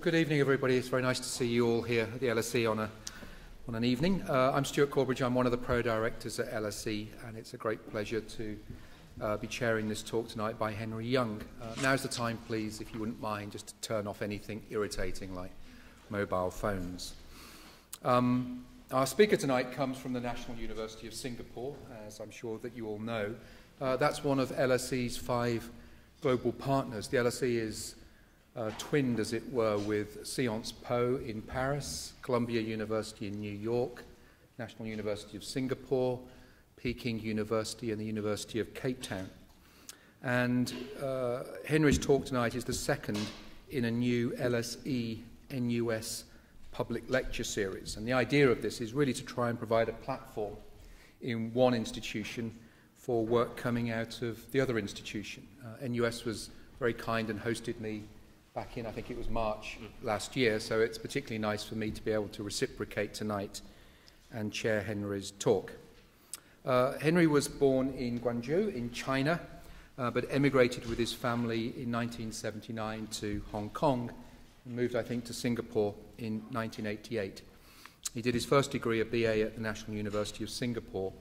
Well, good evening, everybody. It's very nice to see you all here at the LSE on an evening. I'm Stuart Corbridge. I'm one of the pro-directors at LSE, and it's a great pleasure to be chairing this talk tonight by Henry Yeung. Now's the time, please, if you wouldn't mind, just to turn off anything irritating like mobile phones. Our speaker tonight comes from the National University of Singapore, as I'm sure that you all know. That's one of LSE's 5 global partners. The LSE is twinned, as it were, with Sciences Po in Paris, Columbia University in New York, National University of Singapore, Peking University, and the University of Cape Town. And Henry's talk tonight is the second in a new LSE NUS public lecture series. And the idea of this is really to try and provide a platform in one institution for work coming out of the other institution. NUS was very kind and hosted me back in, I think it was March last year, so it's particularly nice for me to be able to reciprocate tonight and chair Henry's talk. Henry was born in Guangzhou in China, but emigrated with his family in 1979 to Hong Kong and moved, I think, to Singapore in 1988. He did his first degree, a BA, at the National University of Singapore,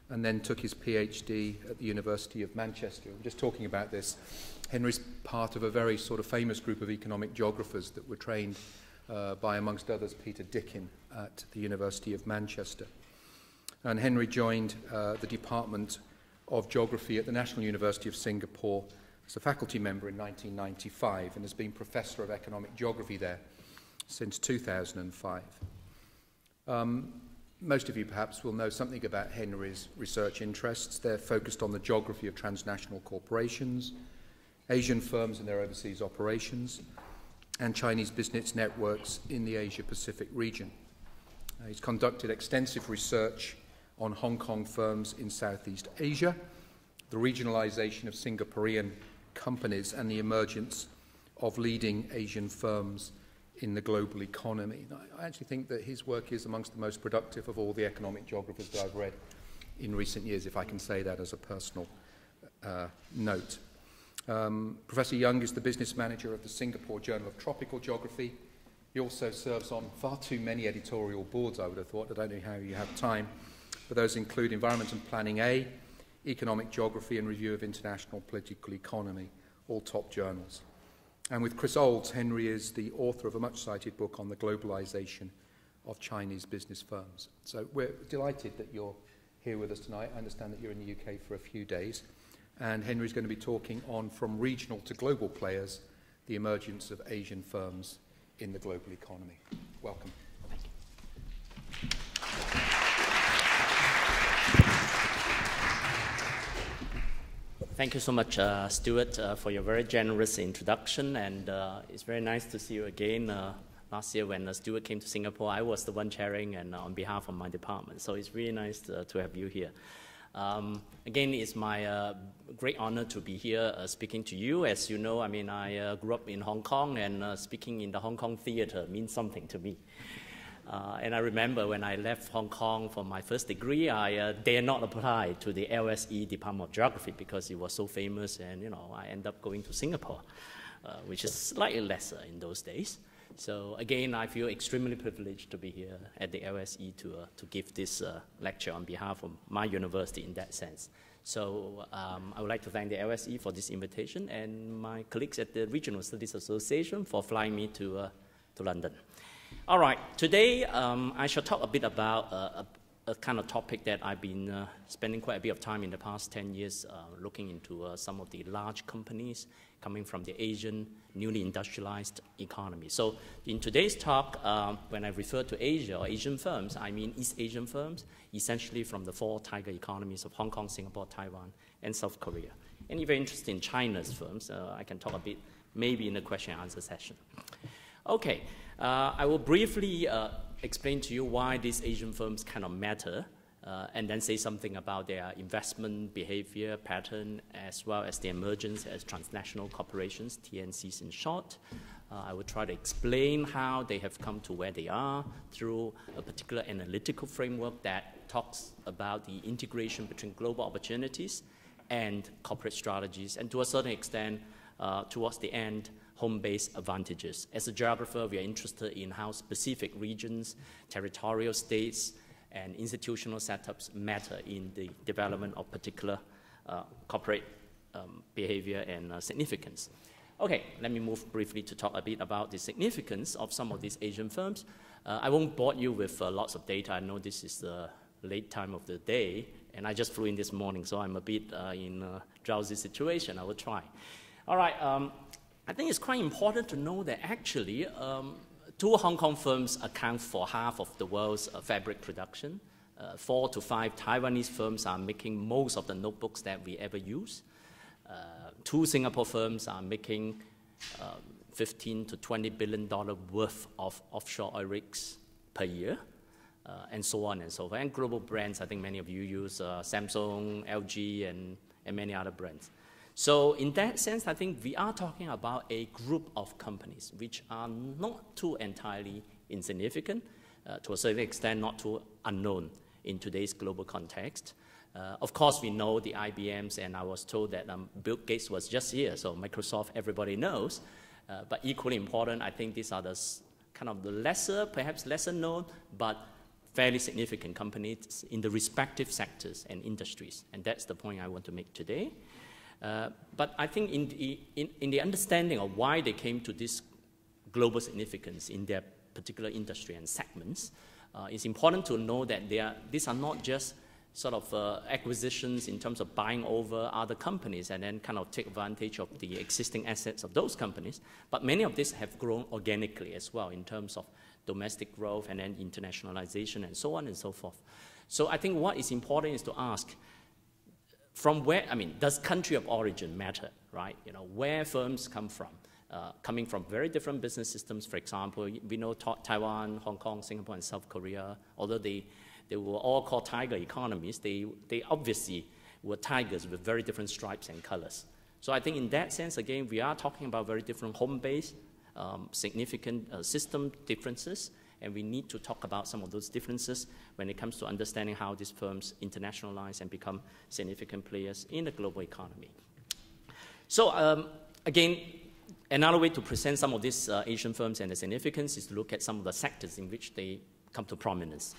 and then took his PhD at the University of Manchester. I'm just talking about this. Henry's part of a very sort of famous group of economic geographers that were trained by, amongst others, Peter Dickin at the University of Manchester. And Henry joined the Department of Geography at the National University of Singapore as a faculty member in 1995 and has been Professor of Economic Geography there since 2005. Most of you perhaps will know something about Henry's research interests. They're focused on the geography of transnational corporations, Asian firms and their overseas operations, and Chinese business networks in the Asia-Pacific region. He's conducted extensive research on Hong Kong firms in Southeast Asia, the regionalization of Singaporean companies, and the emergence of leading Asian firms in the global economy. I actually think that his work is amongst the most productive of all the economic geographers that I've read in recent years, if I can say that as a personal note. Professor Yeung is the business manager of the Singapore Journal of Tropical Geography. He also serves on far too many editorial boards, I would have thought. I don't know how you have time. But those include Environment and Planning A, Economic Geography and Review of International Political Economy, all top journals. And with Chris Olds, Henry is the author of a much-cited book on the globalization of Chinese business firms. So we're delighted that you're here with us tonight. I understand that you're in the UK for a few days. And Henry's going to be talking on From Regional to Global Players, the Emergence of Asian Firms in the Global Economy. Welcome. Thank you. Thank you so much, Stuart, for your very generous introduction, and it's very nice to see you again. Last year when Stuart came to Singapore, I was the one chairing and on behalf of my department, so it's really nice to have you here. Again, it's my great honor to be here speaking to you. As you know, I mean, I grew up in Hong Kong, and speaking in the Hong Kong theater means something to me. And I remember when I left Hong Kong for my first degree, I dare not apply to the LSE Department of Geography because it was so famous, and you know, I ended up going to Singapore, which is slightly lesser in those days. So again, I feel extremely privileged to be here at the LSE to give this lecture on behalf of my university in that sense. So I would like to thank the LSE for this invitation and my colleagues at the Regional Studies Association for flying me to London. All right, today I shall talk a bit about a kind of topic that I've been spending quite a bit of time in the past 10 years looking into some of the large companies coming from the Asian, newly industrialized economy. So in today's talk, when I refer to Asia or Asian firms, I mean East Asian firms, essentially from the 4 tiger economies of Hong Kong, Singapore, Taiwan, and South Korea. And if you're interested in China's firms, I can talk a bit maybe in the question and answer session. Okay, I will briefly explain to you why these Asian firms kind of matter, and then say something about their investment behavior pattern, as well as the emergence as transnational corporations, TNCs in short. I will try to explain how they have come to where they are through a particular analytical framework that talks about the integration between global opportunities and corporate strategies, and to a certain extent, towards the end, home-based advantages. As a geographer, we are interested in how specific regions, territorial states, and institutional setups matter in the development of particular corporate behavior and significance. Okay, let me move briefly to talk a bit about the significance of some of these Asian firms. I won't bore you with lots of data. I know this is the late time of the day, and I just flew in this morning, so I'm a bit in a drowsy situation. I will try. All right, I think it's quite important to know that actually 2 Hong Kong firms account for half of the world's fabric production. 4 to 5 Taiwanese firms are making most of the notebooks that we ever use. 2 Singapore firms are making $15 to $20 billion worth of offshore oil rigs per year, and so on and so forth. And global brands, I think many of you use Samsung, LG, and many other brands. So in that sense, I think we are talking about a group of companies which are not too entirely insignificant, to a certain extent not too unknown in today's global context. Of course, we know the IBMs, and I was told that Bill Gates was just here, so Microsoft, everybody knows. But equally important, I think these are the kind of the lesser, perhaps lesser known, but fairly significant companies in the respective sectors and industries. And that's the point I want to make today. But I think in the understanding of why they came to this global significance in their particular industry and segments, it's important to know that these are not just sort of acquisitions in terms of buying over other companies and then kind of take advantage of the existing assets of those companies, but many of these have grown organically as well in terms of domestic growth and then internationalization and so on and so forth. So I think what is important is to ask, from where, I mean, does country of origin matter, right? You know, where firms come from, coming from very different business systems. For example, we know Taiwan, Hong Kong, Singapore, and South Korea, although they were all called tiger economies, they obviously were tigers with very different stripes and colors. So I think in that sense, again, we are talking about very different home-based, significant system differences, and we need to talk about some of those differences when it comes to understanding how these firms internationalize and become significant players in the global economy. So again, another way to present some of these Asian firms and the significance is to look at some of the sectors in which they come to prominence.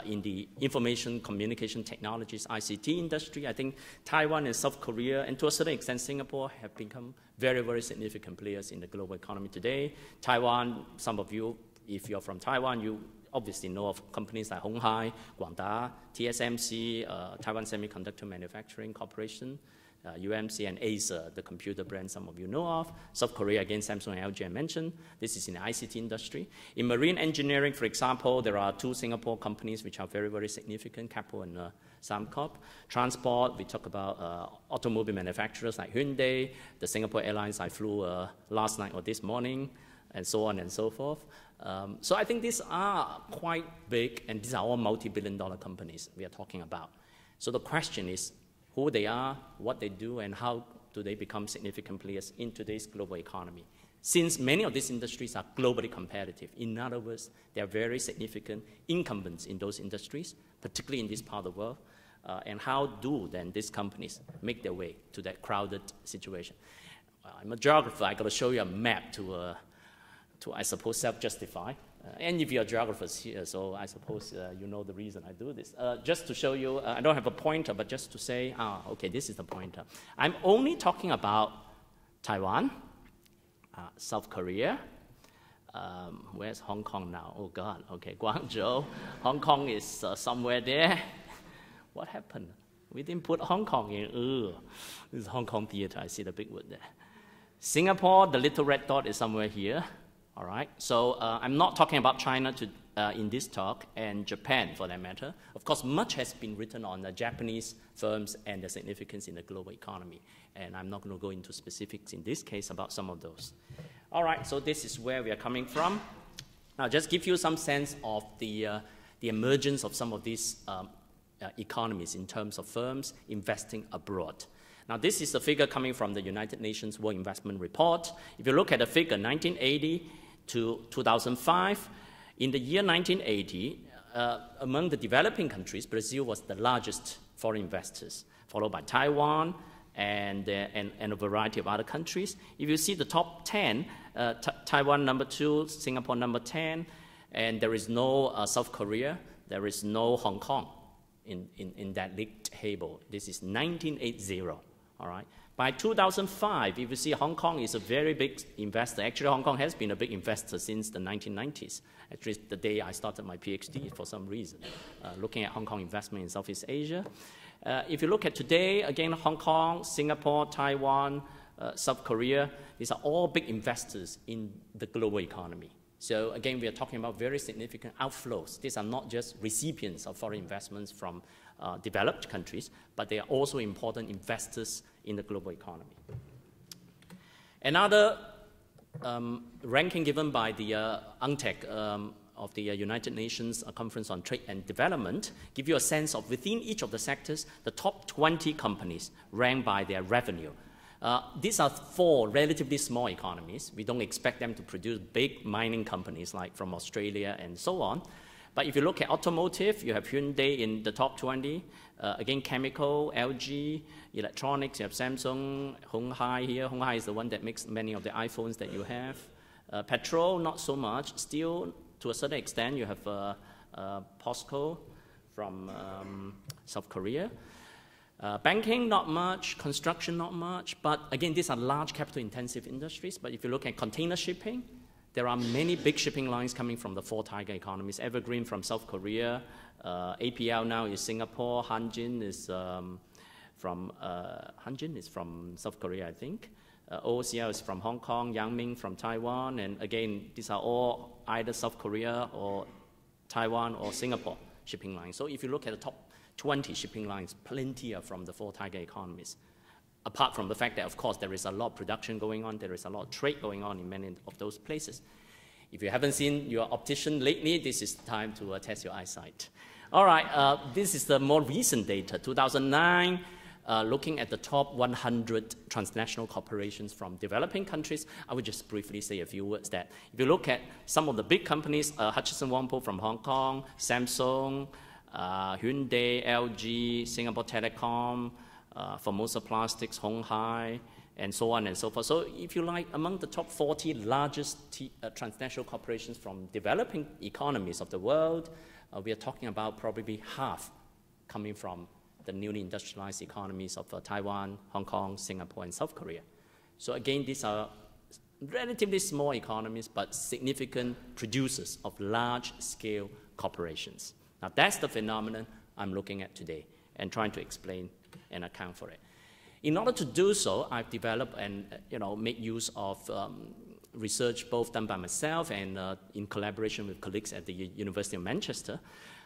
In the information communication technologies, ICT industry, I think Taiwan and South Korea, and to a certain extent Singapore, have become very, very significant players in the global economy today. Taiwan, some of you, if you're from Taiwan, you obviously know of companies like Hong Hai, Guangda, TSMC, Taiwan Semiconductor Manufacturing Corporation, UMC, and Acer, the computer brand some of you know of. South Korea, again, Samsung and LG I mentioned. This is in the ICT industry. In marine engineering, for example, there are 2 Singapore companies which are very, very significant, Keppel and Sembcorp. Transport, we talk about automobile manufacturers like Hyundai, the Singapore Airlines I flew last night or this morning, and so on and so forth. So I think these are quite big, and these are all multi-billion-dollar companies we are talking about. So the question is, who they are, what they do, and how do they become significant players in today's global economy. Since many of these industries are globally competitive, in other words, they are very significant incumbents in those industries, particularly in this part of the world, and how do then these companies make their way to that crowded situation? I'm a geographer, I got to show you a map to I suppose, self-justify. And if you're geographers here, so I suppose you know the reason I do this. Just to show you, I don't have a pointer, but just to say, okay, this is the pointer. I'm only talking about Taiwan, South Korea. Where's Hong Kong now? Oh, God, okay, Guangzhou. Hong Kong is somewhere there. What happened? We didn't put Hong Kong in. This is Hong Kong Theater. I see the big word there. Singapore, the little red dot is somewhere here. All right, so I'm not talking about China in this talk, and Japan for that matter. Of course, much has been written on the Japanese firms and their significance in the global economy, and I'm not going to go into specifics in this case about some of those. All right, so this is where we are coming from. Now, just give you some sense of the emergence of some of these economies in terms of firms investing abroad. Now, this is a figure coming from the United Nations World Investment Report. If you look at the figure 1980 to 2005, in the year 1980, among the developing countries, Brazil was the largest foreign investors, followed by Taiwan and a variety of other countries. If you see the top 10, Taiwan number 2, Singapore number 10, and there is no South Korea, there is no Hong Kong in that league table. This is 1980, all right? By 2005, if you see Hong Kong is a very big investor. Actually, Hong Kong has been a big investor since the 1990s. Actually, the day I started my PhD for some reason, looking at Hong Kong investment in Southeast Asia. If you look at today, again, Hong Kong, Singapore, Taiwan, South Korea, these are all big investors in the global economy. So again, we are talking about very significant outflows. These are not just recipients of foreign investments from developed countries, but they are also important investors in the global economy. Another ranking given by the UNCTAD of the United Nations Conference on Trade and Development give you a sense of within each of the sectors, the top 20 companies ranked by their revenue. These are 4 relatively small economies. We don't expect them to produce big mining companies like from Australia and so on. But if you look at automotive, you have Hyundai in the top 20. Again, chemical, LG, electronics, you have Samsung, Honghai here. Honghai is the one that makes many of the iPhones that you have. Petrol, not so much. Steel, to a certain extent, you have POSCO from South Korea. Banking, not much. Construction, not much. But again, these are large capital-intensive industries. But if you look at container shipping, there are many big shipping lines coming from the 4 tiger economies. Evergreen from South Korea. APL now is Singapore. Hanjin is from South Korea, I think. OCL is from Hong Kong. Yangming from Taiwan. And again, these are all either South Korea or Taiwan or Singapore shipping lines. So if you look at the top 20 shipping lines, plenty are from the 4 tiger economies. Apart from the fact that, of course, there is a lot of production going on, there is a lot of trade going on in many of those places. If you haven't seen your optician lately, this is the time to test your eyesight. All right, this is the more recent data, 2009, looking at the top 100 transnational corporations from developing countries. I would just briefly say a few words that if you look at some of the big companies, Hutchison Whampoa from Hong Kong, Samsung, Hyundai, LG, Singapore Telecom, Formosa Plastics, Honghai, and so on and so forth. So if you like, among the top 40 largest transnational corporations from developing economies of the world, we are talking about probably half coming from the newly industrialized economies of Taiwan, Hong Kong, Singapore, and South Korea. So again, these are relatively small economies, but significant producers of large-scale corporations. Now, that's the phenomenon I'm looking at today and trying to explain and account for it. In order to do so, I've developed and made use of research both done by myself and in collaboration with colleagues at the University of Manchester,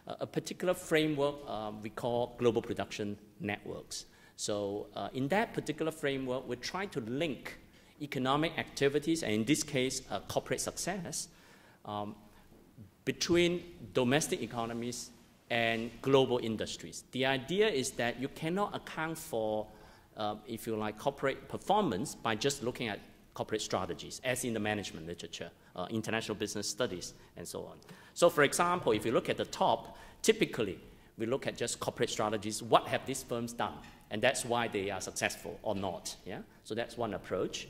a particular framework we call global production networks. So in that particular framework, we try to link economic activities, and in this case, corporate success, between domestic economies and global industries. The idea is that you cannot account for, if you like, corporate performance by just looking at corporate strategies, as in the management literature, international business studies, and so on. So for example, if you look at the top, typically we look at just corporate strategies. What have these firms done? And that's why they are successful or not. Yeah? So that's one approach.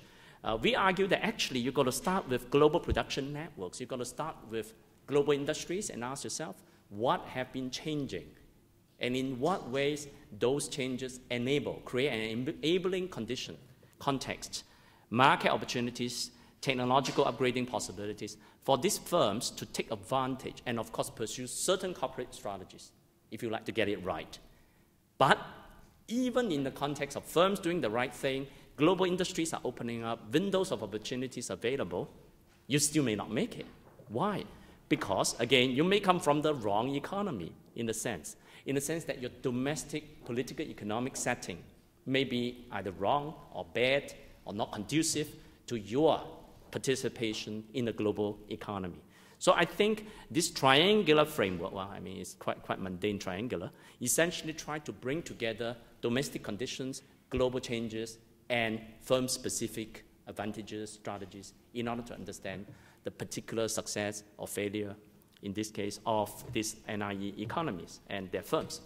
We argue that actually you've got to start with global production networks. You've got to start with global industries and ask yourself, what have been changing? And in what ways those changes create an enabling context, market opportunities, technological upgrading possibilities for these firms to take advantage and, of course, pursue certain corporate strategies, if you like to get it right. But even in the context of firms doing the right thing, global industries are opening up, windows of opportunities available, you still may not make it. Why? Because, again, you may come from the wrong economy in a sense that your domestic political economic setting may be either wrong or bad or not conducive to your participation in the global economy. So I think this triangular framework, well, I mean, it's quite mundane triangular, essentially try to bring together domestic conditions, global changes, and firm-specific advantages, strategies, in order to understand the particular success or failure, in this case, of these NIE economies and their firms.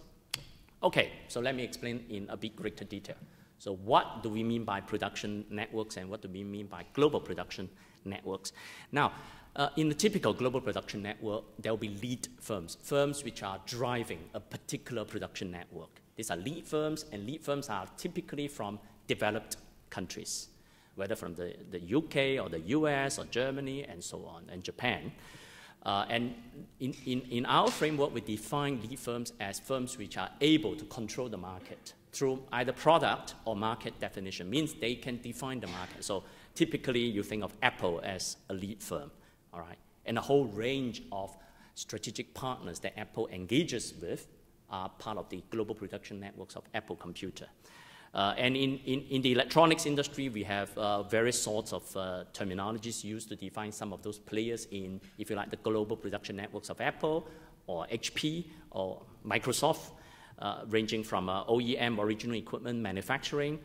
Okay, so let me explain in a bit greater detail. So what do we mean by production networks and what do we mean by global production networks? Now, in the typical global production network, there will be lead firms, firms which are driving a particular production network. These are lead firms, and lead firms are typically from developed countries, whether from the UK or the US or Germany and so on, and Japan. And in our framework, we define lead firms as firms which are able to control the market through either product or market definition, means they can define the market. So typically, you think of Apple as a lead firm, all right? And a whole range of strategic partners that Apple engages with are part of the global production networks of Apple Computer. And in the electronics industry, we have various sorts of terminologies used to define some of those players in, if you like, the global production networks of Apple or HP or Microsoft, ranging from OEM, original equipment manufacturing,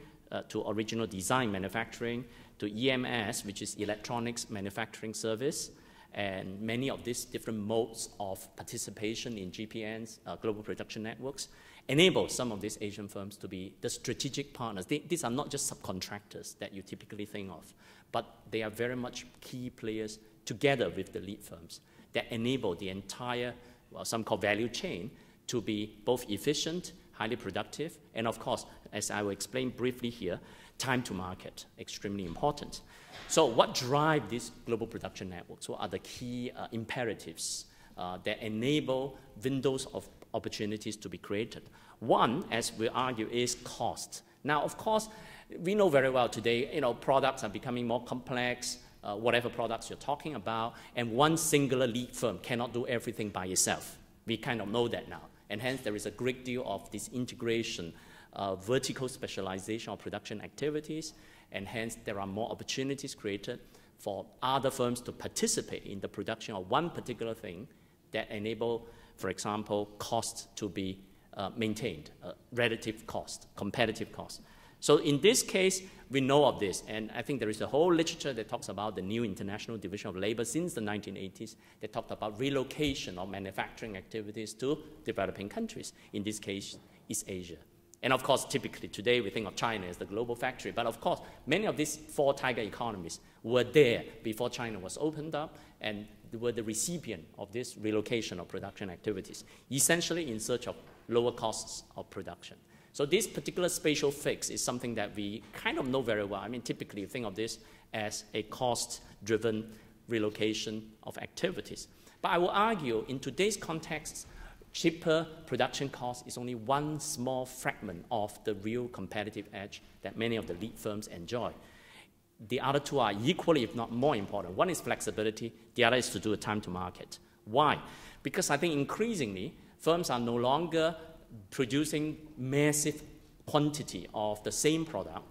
to original design manufacturing, to EMS, which is electronics manufacturing service, and many of these different modes of participation in GPNs, global production networks, enable some of these Asian firms to be the strategic partners. These are not just subcontractors that you typically think of, but they are very much key players together with the lead firms that enable the entire, well, some call value chain, to be both efficient, highly productive, and of course, as I will explain briefly here, time to market, extremely important. So what drive these global production networks? What are the key imperatives that enable windows of opportunities to be created? One, as we argue, is cost. Now, of course, we know very well today, products are becoming more complex, whatever products you're talking about, and one singular lead firm cannot do everything by itself. We kind of know that now. And hence, there is a great deal of this integration, vertical specialization of production activities, and hence, there are more opportunities created for other firms to participate in the production of one particular thing that enable, for example, cost to be maintained, relative cost, competitive cost. So in this case, we know of this, and I think there is a whole literature that talks about the new International Division of Labor since the 1980s that talked about relocation of manufacturing activities to developing countries, in this case, East Asia. And of course, typically today we think of China as the global factory, but of course, many of these four tiger economies were there before China was opened up and were the recipient of this relocation of production activities, essentially in search of lower costs of production. So this particular spatial fix is something that we kind of know very well. I mean, typically you think of this as a cost-driven relocation of activities. But I will argue in today's context, cheaper production cost is only one small fragment of the real competitive edge that many of the lead firms enjoy. The other two are equally, if not more important. One is flexibility, the other is to do a time to market. Why? Because I think increasingly, firms are no longer producing massive quantity of the same product,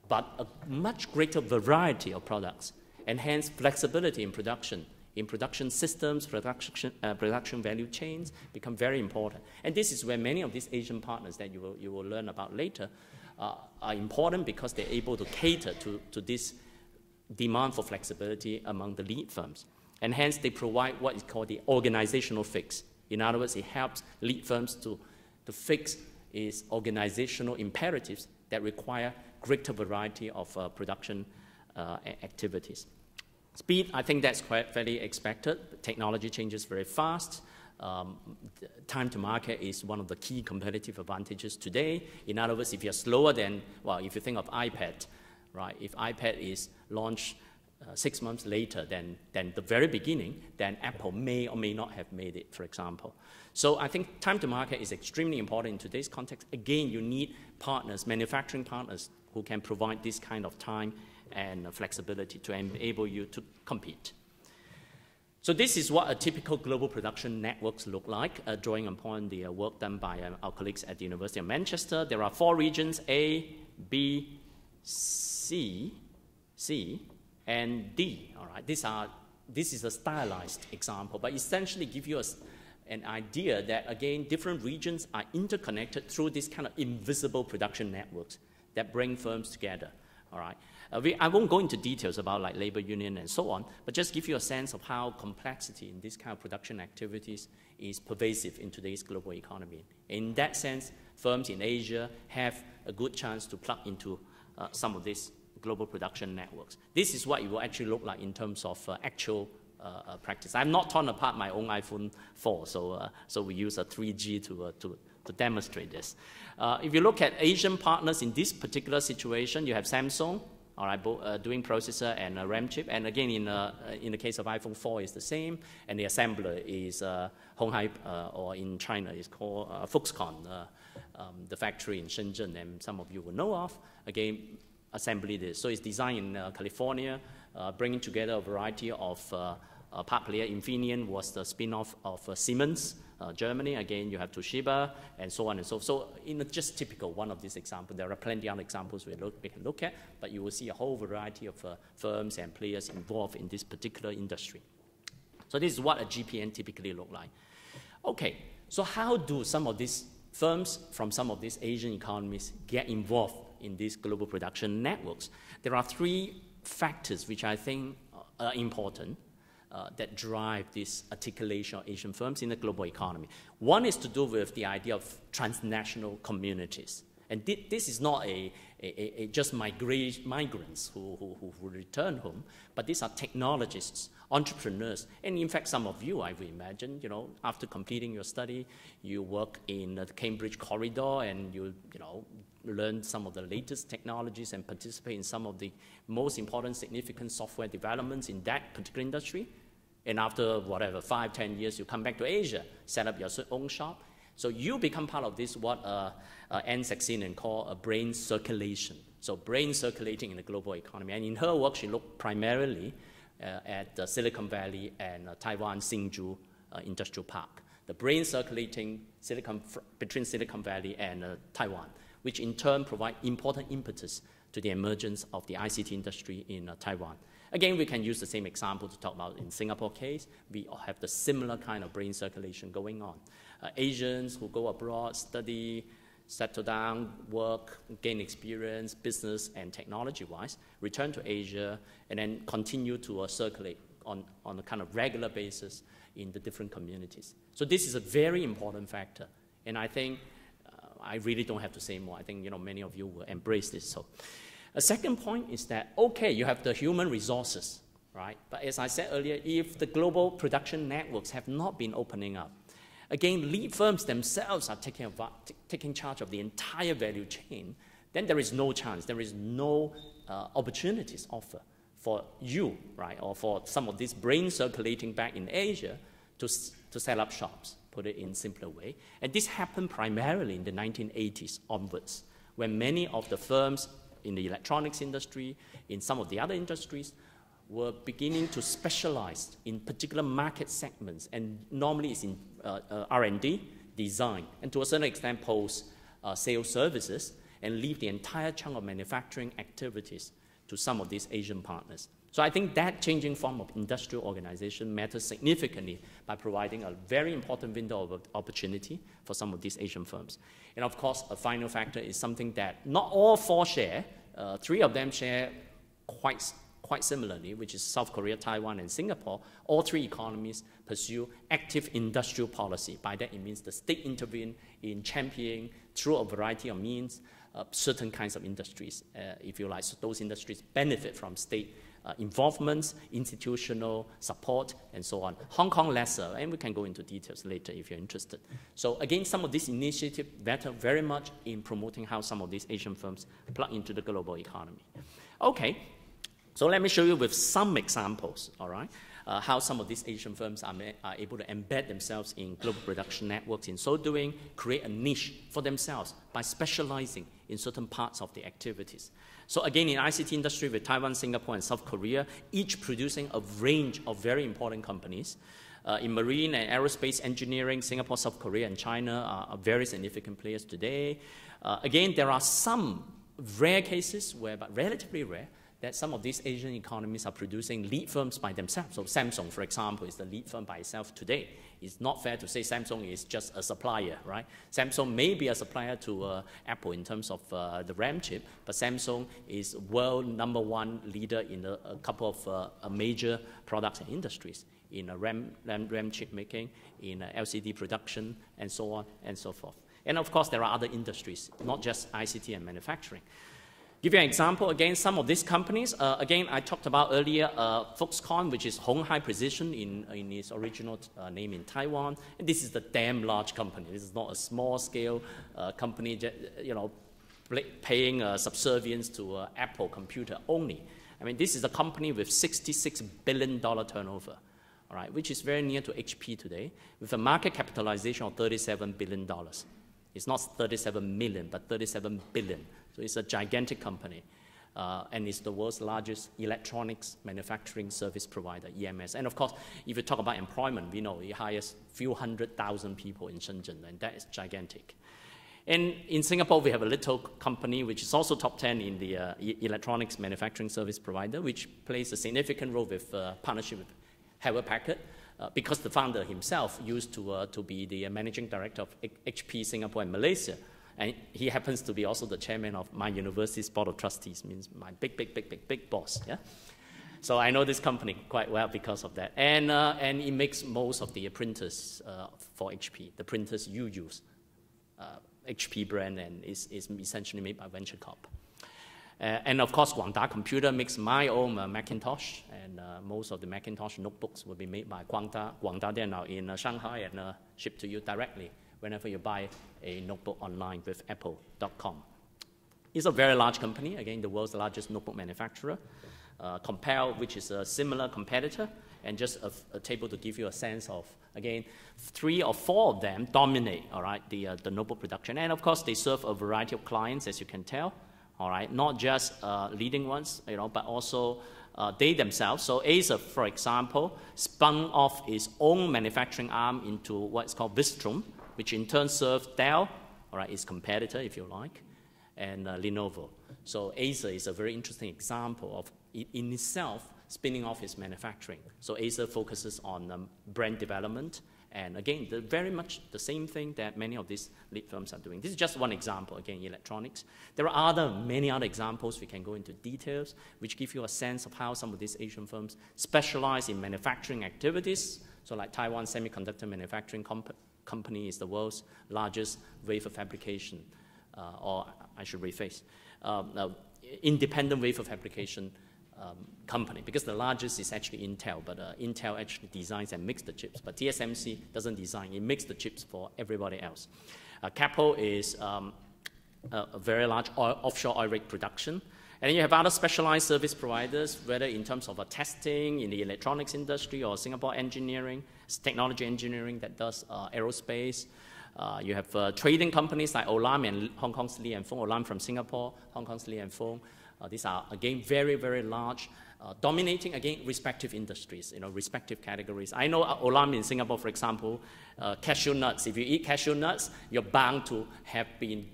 but a much greater variety of products, and hence flexibility in production systems, production value chains become very important. And this is where many of these Asian partners that you will learn about later are important because they're able to cater to this demand for flexibility among the lead firms. And hence they provide what is called the organizational fix. In other words, it helps lead firms to fix its organizational imperatives that require greater variety of production activities. Speed, I think that's quite fairly expected. Technology changes very fast. Time to market is one of the key competitive advantages today. In other words, if you're slower than, well, if you think of iPad, right? If iPad is launched 6 months later than the very beginning, then Apple may or may not have made it, for example. So I think time to market is extremely important in today's context. Again, you need partners, manufacturing partners, who can provide this kind of time and flexibility to enable you to compete. So this is what a typical global production networks look like, drawing upon the work done by our colleagues at the University of Manchester. There are 4 regions, A, B, C, and D. All right, this is a stylized example, but essentially give you an idea that, again, different regions are interconnected through this kind of invisible production networks that bring firms together. All right. I won't go into details about like labor union and so on, but just give you a sense of how complexity in this kind of production activities is pervasive in today's global economy. In that sense, firms in Asia have a good chance to plug into some of these global production networks. This is what it will actually look like in terms of actual practice. I'm not torn apart my own iPhone 4, so we use a 3G to demonstrate this. If you look at Asian partners in this particular situation, you have Samsung, all right, doing processor and RAM chip. And again, in the case of iPhone 4, it's the same. And the assembler is Honghai, or in China, it's called Foxconn, the factory in Shenzhen, and some of you will know of. Again, assembly this. So it's designed in California, bringing together a variety of part player. Infineon was the spin-off of Siemens, Germany. Again, you have Toshiba, and so on and so forth. So in just typical one of these examples, there are plenty of other examples we can look at, but you will see a whole variety of firms and players involved in this particular industry. So this is what a GPN typically look like. Okay, so how do some of these firms from some of these Asian economies get involved in these global production networks? There are three factors which I think are important that drive this articulation of Asian firms in the global economy. One is to do with the idea of transnational communities. And this is not just migrants who return home, but these are technologists, entrepreneurs, and in fact, some of you, I would imagine, after completing your study, you work in the Cambridge corridor, and you learn some of the latest technologies and participate in some of the most important, significant software developments in that particular industry. And after whatever, 5, 10 years, you come back to Asia, set up your own shop. So you become part of this, what Anne Saxenian call a brain circulation. So brain circulating in the global economy. And in her work, she looked primarily at the Silicon Valley and Taiwan Hsinchu Industrial Park. The brain circulating between Silicon Valley and Taiwan, which in turn provide important impetus to the emergence of the ICT industry in Taiwan. Again, we can use the same example to talk about in Singapore case. We have the similar kind of brain circulation going on. Asians who go abroad, study, settle down, work, gain experience, business and technology-wise, return to Asia, and then continue to circulate on a kind of regular basis in the different communities. So this is a very important factor. And I think I really don't have to say more. I think many of you will embrace this. So a second point is that, okay, you have the human resources, right? But as I said earlier, if the global production networks have not been opening up, again, lead firms themselves are taking charge of the entire value chain, then there is no chance, there is no opportunities offered for you, right, or for some of these brain circulating back in Asia to set up shops, put it in simpler way. And this happened primarily in the 1980s onwards, when many of the firms in the electronics industry, in some of the other industries, were beginning to specialize in particular market segments, and normally it's in R&D, design, and to a certain extent post-sales services, and leave the entire chunk of manufacturing activities to some of these Asian partners. So I think that changing form of industrial organization matters significantly by providing a very important window of opportunity for some of these Asian firms. And of course, a final factor is something that not all four share. 3 of them share quite similarly, which is South Korea, Taiwan, and Singapore. All 3 economies pursue active industrial policy. By that, it means the state intervene in championing through a variety of means certain kinds of industries, if you like. So those industries benefit from state involvements, institutional support, and so on. Hong Kong lesser, and we can go into details later if you're interested. So again, some of these initiatives matter very much in promoting how some of these Asian firms plug into the global economy. Okay, so let me show you with some examples, all right, how some of these Asian firms are able to embed themselves in global production networks. In so doing, create a niche for themselves by specializing in certain parts of the activities. So again, in ICT industry with Taiwan, Singapore, and South Korea, each producing a range of very important companies. In marine and aerospace engineering, Singapore, South Korea, and China are very significant players today. Again, there are some rare cases, but relatively rare, that some of these Asian economies are producing lead firms by themselves. So Samsung, for example, is the lead firm by itself today. It's not fair to say Samsung is just a supplier, right? Samsung may be a supplier to Apple in terms of the RAM chip, but Samsung is world #1 leader in a couple of major products and industries, in RAM chip making, in LCD production, and so on and so forth. And of course, there are other industries, not just ICT and manufacturing. Give you an example, again, some of these companies, again, I talked about earlier, Foxconn, which is Hong High Precision in its original name in Taiwan. And this is the damn large company. This is not a small-scale company, you know, paying subservience to Apple computer only. I mean, this is a company with $66 billion turnover, all right, which is very near to HP today, with a market capitalization of $37 billion. It's not 37 million, but 37 billion. So it's a gigantic company. And it's the world's largest electronics manufacturing service provider, EMS. And of course, if you talk about employment, we know it hires few 100,000 people in Shenzhen, and that is gigantic. And in Singapore, we have a little company which is also top 10 in the electronics manufacturing service provider, which plays a significant role with partnership with Hewlett-Packard, because the founder himself used to be the managing director of HP Singapore and Malaysia. And he happens to be also the chairman of my university's board of trustees, means my big boss, yeah? So I know this company quite well because of that. And it makes most of the printers for HP, the printers you use. HP brand, and is essentially made by Venture Corp. And of course, Guangda Computer makes my own Macintosh, and most of the Macintosh notebooks will be made by Guangda. Guangda, they're now in Shanghai and shipped to you directly whenever you buy a notebook online with apple.com. It's a very large company, again, the world's largest notebook manufacturer. Compare, which is a similar competitor, and just a table to give you a sense of, again, 3 or 4 of them dominate, all right, the notebook production. And of course, they serve a variety of clients, as you can tell, all right, not just leading ones, you know, but also they themselves. So Acer, for example, spun off its own manufacturing arm into what's called Vistron, which in turn serves Dell, all right, its competitor, if you like, and Lenovo. So Acer is a very interesting example of, in itself, spinning off its manufacturing. So Acer focuses on brand development, and again, very much the same thing that many of these lead firms are doing. This is just one example, again, electronics. There are many other examples, we can go into details, which give you a sense of how some of these Asian firms specialize in manufacturing activities. So like Taiwan Semiconductor Manufacturing Company is the world's largest wafer fabrication, or I should rephrase, independent wafer fabrication company, because the largest is actually Intel, but Intel actually designs and makes the chips, but TSMC doesn't design, it makes the chips for everybody else. Capo is a very large offshore oil rig production, and then you have other specialized service providers, whether in terms of testing in the electronics industry or Singapore engineering, technology engineering that does aerospace. You have trading companies like Olam and Hong Kong's Lee & Fung, Olam from Singapore, Hong Kong's Lee & Fung. These are, again, very, very large, dominating, again, respective industries, you know, respective categories. I know Olam in Singapore, for example, cashew nuts. If you eat cashew nuts, you're bound to have been,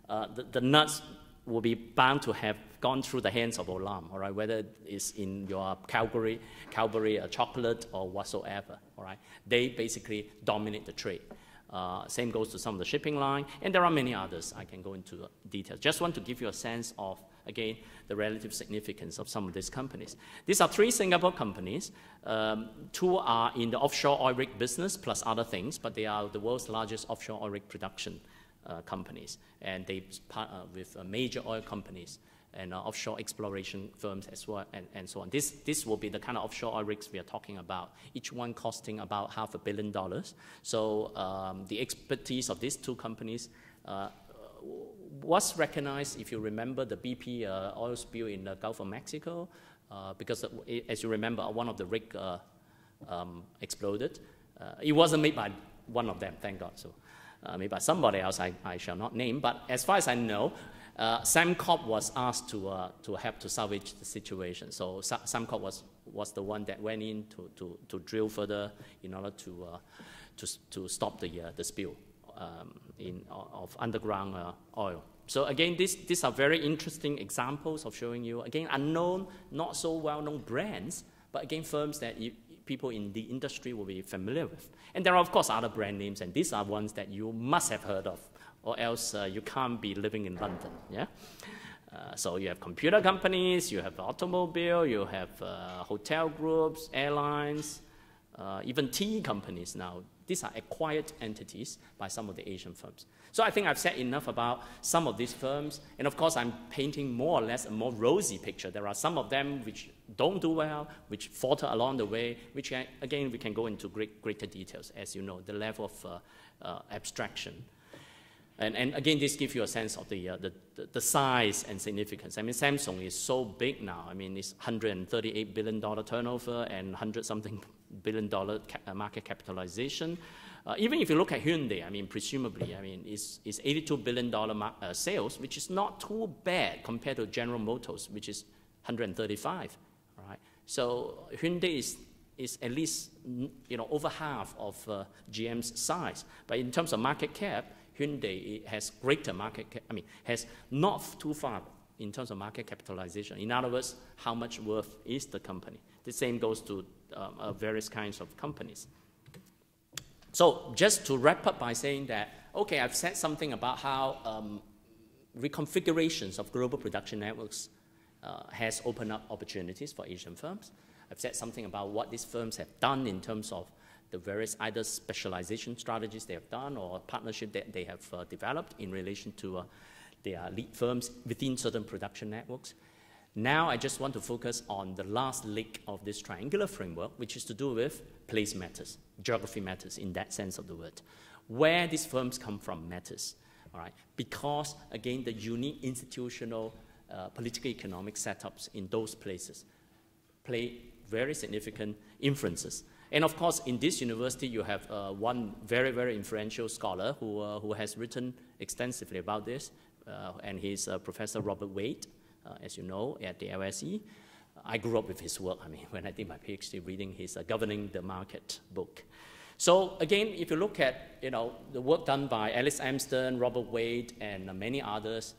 the nuts will be bound to have gone through the hands of Olam, all right, whether it's in your Cadbury chocolate or whatsoever, all right. They basically dominate the trade. Same goes to some of the shipping line, and there are many others. I can go into details. Just want to give you a sense of, again, the relative significance of some of these companies. These are 3 Singapore companies. 2 are in the offshore oil rig business, plus other things, but they are the world's largest offshore oil rig production companies, and they partner with major oil companies and offshore exploration firms as well, and so on. This will be the kind of offshore oil rigs we are talking about, each one costing about $500 million. So the expertise of these 2 companies was recognized, if you remember, the BP oil spill in the Gulf of Mexico, because as you remember, one of the rig exploded. It wasn't made by one of them, thank God. So made by somebody else I shall not name, but as far as I know, Sembcorp was asked to help to salvage the situation. So Sembcorp was the one that went in to drill further in order to stop the spill of underground oil. So again, these are very interesting examples of showing you, again, unknown, not so well-known brands, but again, firms that people in the industry will be familiar with. And there are, of course, other brand names, and these are ones that you must have heard of, or else you can't be living in London, yeah? So you have computer companies, you have automobile, you have hotel groups, airlines, even tea companies now. These are acquired entities by some of the Asian firms. So I think I've said enough about some of these firms. And of course, I'm painting more or less a more rosy picture. There are some of them which don't do well, which falter along the way, which, again, we can go into greater details, as you know, the level of abstraction. And again, this gives you a sense of the size and significance. I mean, Samsung is so big now. I mean, it's $138 billion turnover and 100-something billion dollar market capitalization. Even if you look at Hyundai, I mean, presumably, I mean, it's $82 billion sales, which is not too bad compared to General Motors, which is 135, right? So Hyundai is at least, you know, over half of GM's size. But in terms of market cap, Hyundai has greater market cap, I mean, has not too far in terms of market capitalization. In other words, how much worth is the company? The same goes to various kinds of companies. So just to wrap up by saying that, okay, I've said something about how reconfigurations of global production networks has opened up opportunities for Asian firms. I've said something about what these firms have done in terms of the various either specialization strategies they have done or partnership that they have developed in relation to their lead firms within certain production networks. Now I just want to focus on the last leg of this triangular framework, which is to do with place matters, geography matters in that sense of the word. Where these firms come from matters, all right? Because, again, the unique institutional political economic setups in those places play very significant influences. And of course, in this university, you have one very, very influential scholar who has written extensively about this, and he's Professor Robert Wade, as you know, at the LSE. I grew up with his work, I mean, when I did my PhD, reading his Governing the Market book. So again, if you look at, you know, the work done by Alice Amsden, Robert Wade, and many others,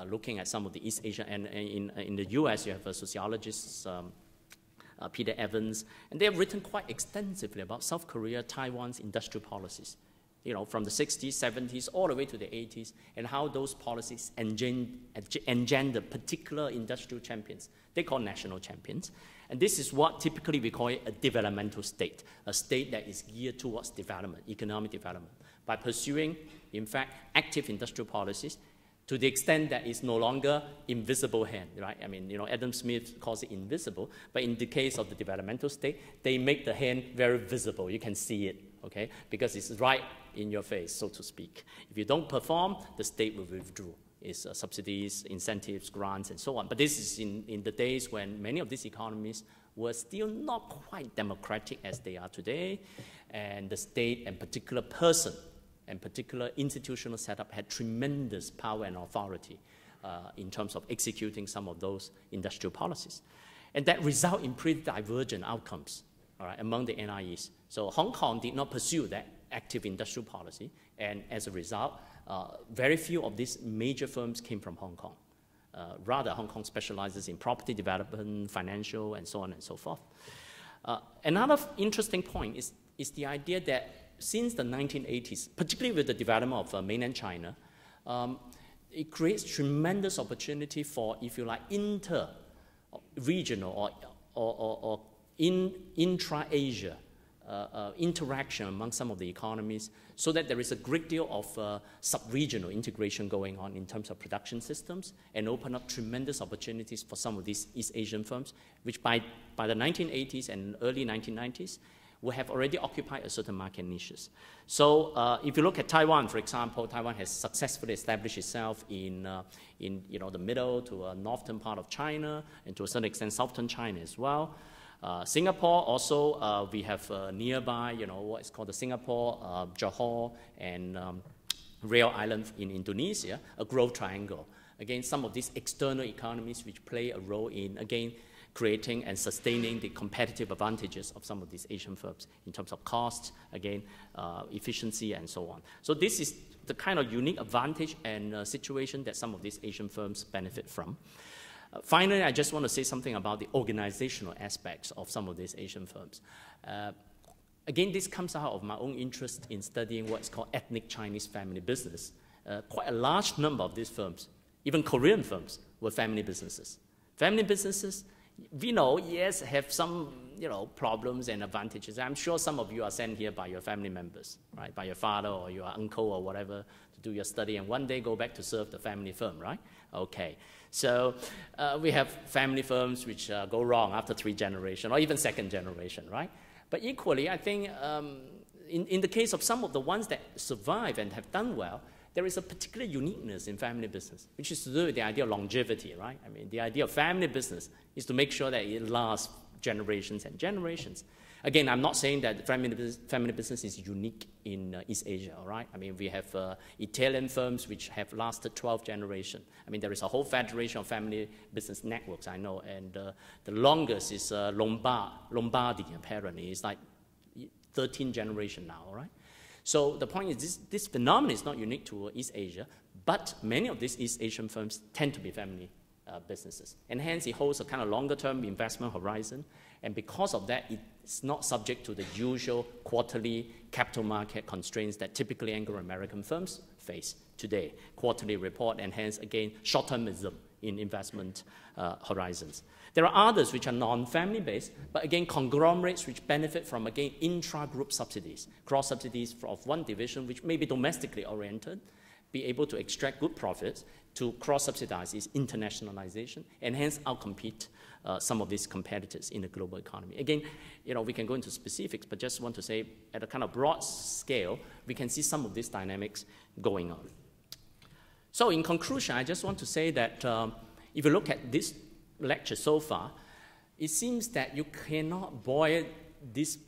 looking at some of the East Asia, and in the US, you have a sociologist, Peter Evans, and they have written quite extensively about South Korea, Taiwan's industrial policies, you know, from the 60s, 70s, all the way to the 80s, and how those policies engender particular industrial champions. They call national champions. And this is what typically we call it a developmental state, a state that is geared towards development, economic development, by pursuing, in fact, active industrial policies to the extent that it's no longer invisible hand, right? I mean, you know, Adam Smith calls it invisible, but in the case of the developmental state, they make the hand very visible. You can see it, okay? Because it's right in your face, so to speak. If you don't perform, the state will withdraw. It's subsidies, incentives, grants, and so on. But this is in the days when many of these economies were still not quite democratic as they are today, and the state and particular person and particular institutional setup had tremendous power and authority in terms of executing some of those industrial policies. And that result in pretty divergent outcomes, all right, among the NIEs. So Hong Kong did not pursue that active industrial policy, and as a result, very few of these major firms came from Hong Kong. Rather, Hong Kong specializes in property development, financial, and so on and so forth. Another interesting point is the idea that since the 1980s, particularly with the development of mainland China, it creates tremendous opportunity for, if you like, inter-regional or intra-Asia interaction among some of the economies, so that there is a great deal of sub-regional integration going on in terms of production systems, and open up tremendous opportunities for some of these East Asian firms, which by the 1980s and early 1990s, will have already occupied a certain market niches. So if you look at Taiwan, for example, Taiwan has successfully established itself in you know, the middle to northern part of China, and to a certain extent southern China as well. Singapore also, we have nearby, you know, what is called the Singapore, Johor, and Riau Island in Indonesia, a growth triangle. Again, some of these external economies which play a role in, again, creating and sustaining the competitive advantages of some of these Asian firms in terms of costs, again, efficiency, and so on. So this is the kind of unique advantage and situation that some of these Asian firms benefit from. Finally, I just want to say something about the organizational aspects of some of these Asian firms. Again, this comes out of my own interest in studying what's called ethnic Chinese family business. Quite a large number of these firms, even Korean firms, were family businesses. Family businesses, we know, yes, have some problems and advantages. I'm sure some of you are sent here by your family members, right? By your father or your uncle or whatever to do your study, and one day go back to serve the family firm, right? Okay. So we have family firms which go wrong after 3 generations or even 2nd generation, right? But equally, I think in the case of some of the ones that survive and have done well, there is a particular uniqueness in family business, which is to do with the idea of longevity, right? I mean, the idea of family business is to make sure that it lasts generations and generations. Again, I'm not saying that family business is unique in East Asia, all right? I mean, we have Italian firms which have lasted 12 generations. I mean, there is a whole federation of family business networks, I know, and the longest is Lombardy, apparently. It's like 13 generations now, all right? So the point is this phenomenon is not unique to East Asia, but many of these East Asian firms tend to be family businesses. And hence, it holds a kind of longer-term investment horizon. And because of that, it's not subject to the usual quarterly capital market constraints that typically Anglo-American firms face today. Quarterly report, and hence, again, short-termism in investment horizons. There are others which are non-family based, but again, conglomerates which benefit from, again, intra-group subsidies, cross-subsidies of one division which may be domestically oriented, be able to extract good profits to cross-subsidize its internationalization, and hence outcompete some of these competitors in the global economy. Again, we can go into specifics, but just want to say at a kind of broad scale, we can see some of these dynamics going on. So in conclusion, I just want to say that if you look at this lecture so far, it seems that you cannot boil this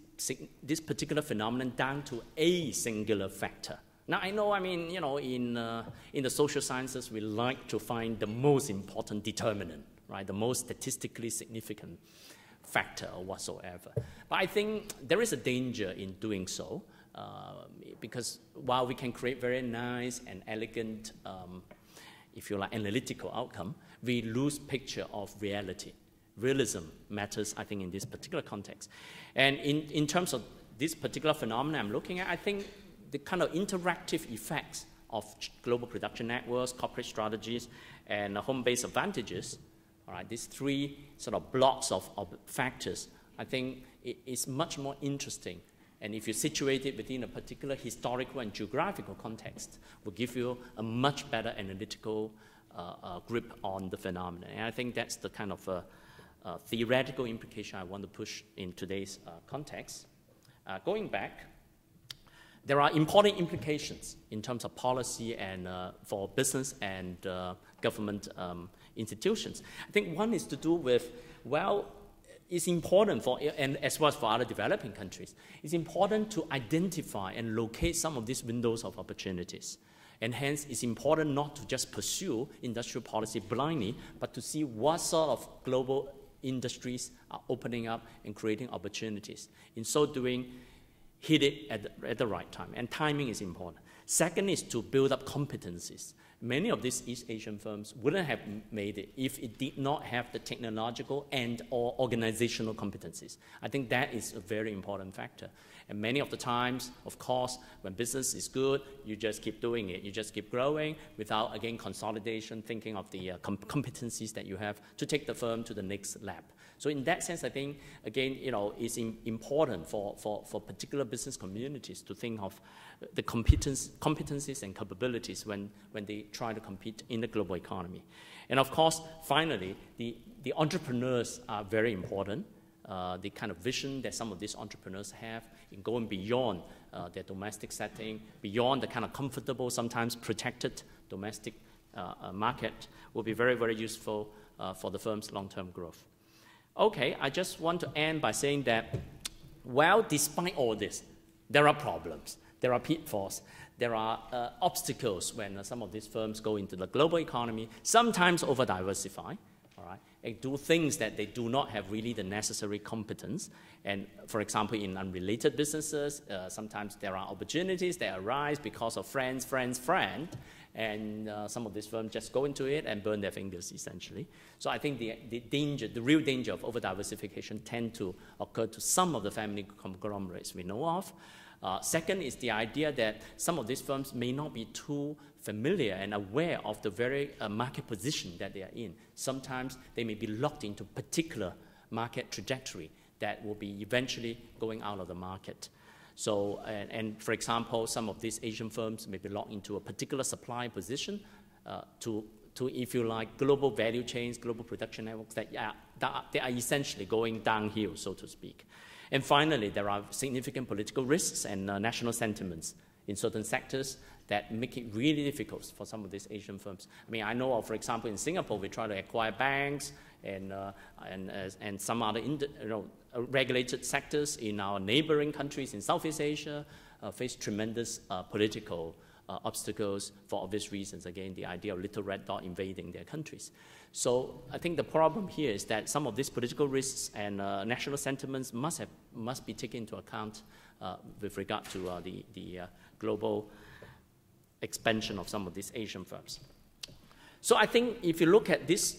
particular phenomenon down to a singular factor. Now, I know, I mean, in the social sciences, we like to find the most important determinant, right? The most statistically significant factor or whatsoever. But I think there is a danger in doing so, because while we can create very nice and elegant, if you like, analytical outcome, we lose picture of reality. Realism matters, I think, in this particular context. And in terms of this particular phenomenon I'm looking at, I think the kind of interactive effects of global production networks, corporate strategies, and home-based advantages, all right, these 3 sort of blocks of factors, I think it is much more interesting. And if you situate it within a particular historical and geographical context, will give you a much better analytical grip on the phenomenon. And I think that's the kind of theoretical implication I want to push in today's context. Going back, there are important implications in terms of policy and for business and government institutions. I think one is to do with, well, it's important for, and as well as for other developing countries, it's important to identify and locate some of these windows of opportunities. And hence, it's important not to just pursue industrial policy blindly, but to see what sort of global industries are opening up and creating opportunities. In so doing, hit it at the right time, and timing is important. Second is to build up competencies. Many of these East Asian firms wouldn't have made it if it did not have the technological and or organizational competencies. I think that is a very important factor. And many of the times, of course, when business is good, you just keep doing it. You just keep growing without, again, consolidation, thinking of the competencies that you have to take the firm to the next lap. So in that sense, I think, again, it's important for particular business communities to think of the competencies and capabilities when they try to compete in the global economy. And of course, finally, the entrepreneurs are very important. The kind of vision that some of these entrepreneurs have in going beyond their domestic setting, beyond the kind of comfortable, sometimes protected domestic market will be very, very useful for the firm's long-term growth. Okay, I just want to end by saying that, well, despite all this, there are problems, there are pitfalls, there are obstacles when some of these firms go into the global economy, sometimes over-diversify, all right, and do things that they do not have really the necessary competence. And for example, in unrelated businesses, sometimes there are opportunities that arise because of friends, and some of these firms just go into it and burn their fingers, essentially. So I think the real danger of over-diversification tend to occur to some of the family conglomerates we know of. Second is the idea that some of these firms may not be too familiar and aware of the very market position that they are in. Sometimes they may be locked into particular market trajectory that will be eventually going out of the market. So, and for example, some of these Asian firms may be locked into a particular supply position to, if you like, global value chains, global production networks that they are essentially going downhill, so to speak. And finally, there are significant political risks and national sentiments in certain sectors that make it really difficult for some of these Asian firms. I mean, I know of, for example, in Singapore, we try to acquire banks and some other regulated sectors in our neighboring countries in Southeast Asia face tremendous political obstacles for obvious reasons. Again, the idea of little red dot invading their countries. So I think the problem here is that some of these political risks and national sentiments must be taken into account with regard to the global expansion of some of these Asian firms. So I think if you look at this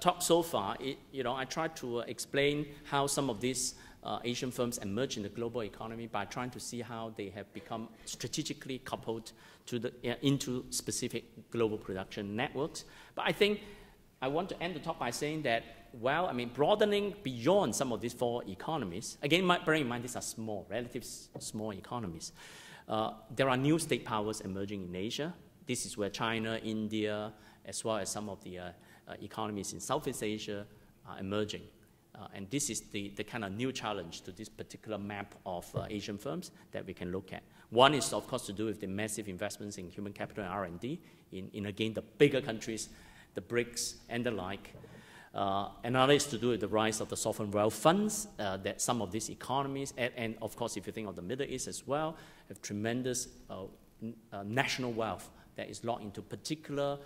talk so far, I tried to explain how some of these Asian firms emerge in the global economy by trying to see how they have become strategically coupled into specific global production networks. But I think I want to end the talk by saying that, well, I mean, broadening beyond some of these four economies, again, bearing in mind these are small, relatively small economies. There are new state powers emerging in Asia. This is where China, India, as well as some of the economies in Southeast Asia are emerging. And this is the kind of new challenge to this particular map of Asian firms that we can look at. One is, of course, to do with the massive investments in human capital and R&D in again, the bigger countries, the BRICS and the like. Another is to do with the rise of the sovereign wealth funds that some of these economies, and of course, if you think of the Middle East as well, have tremendous national wealth that is locked into particular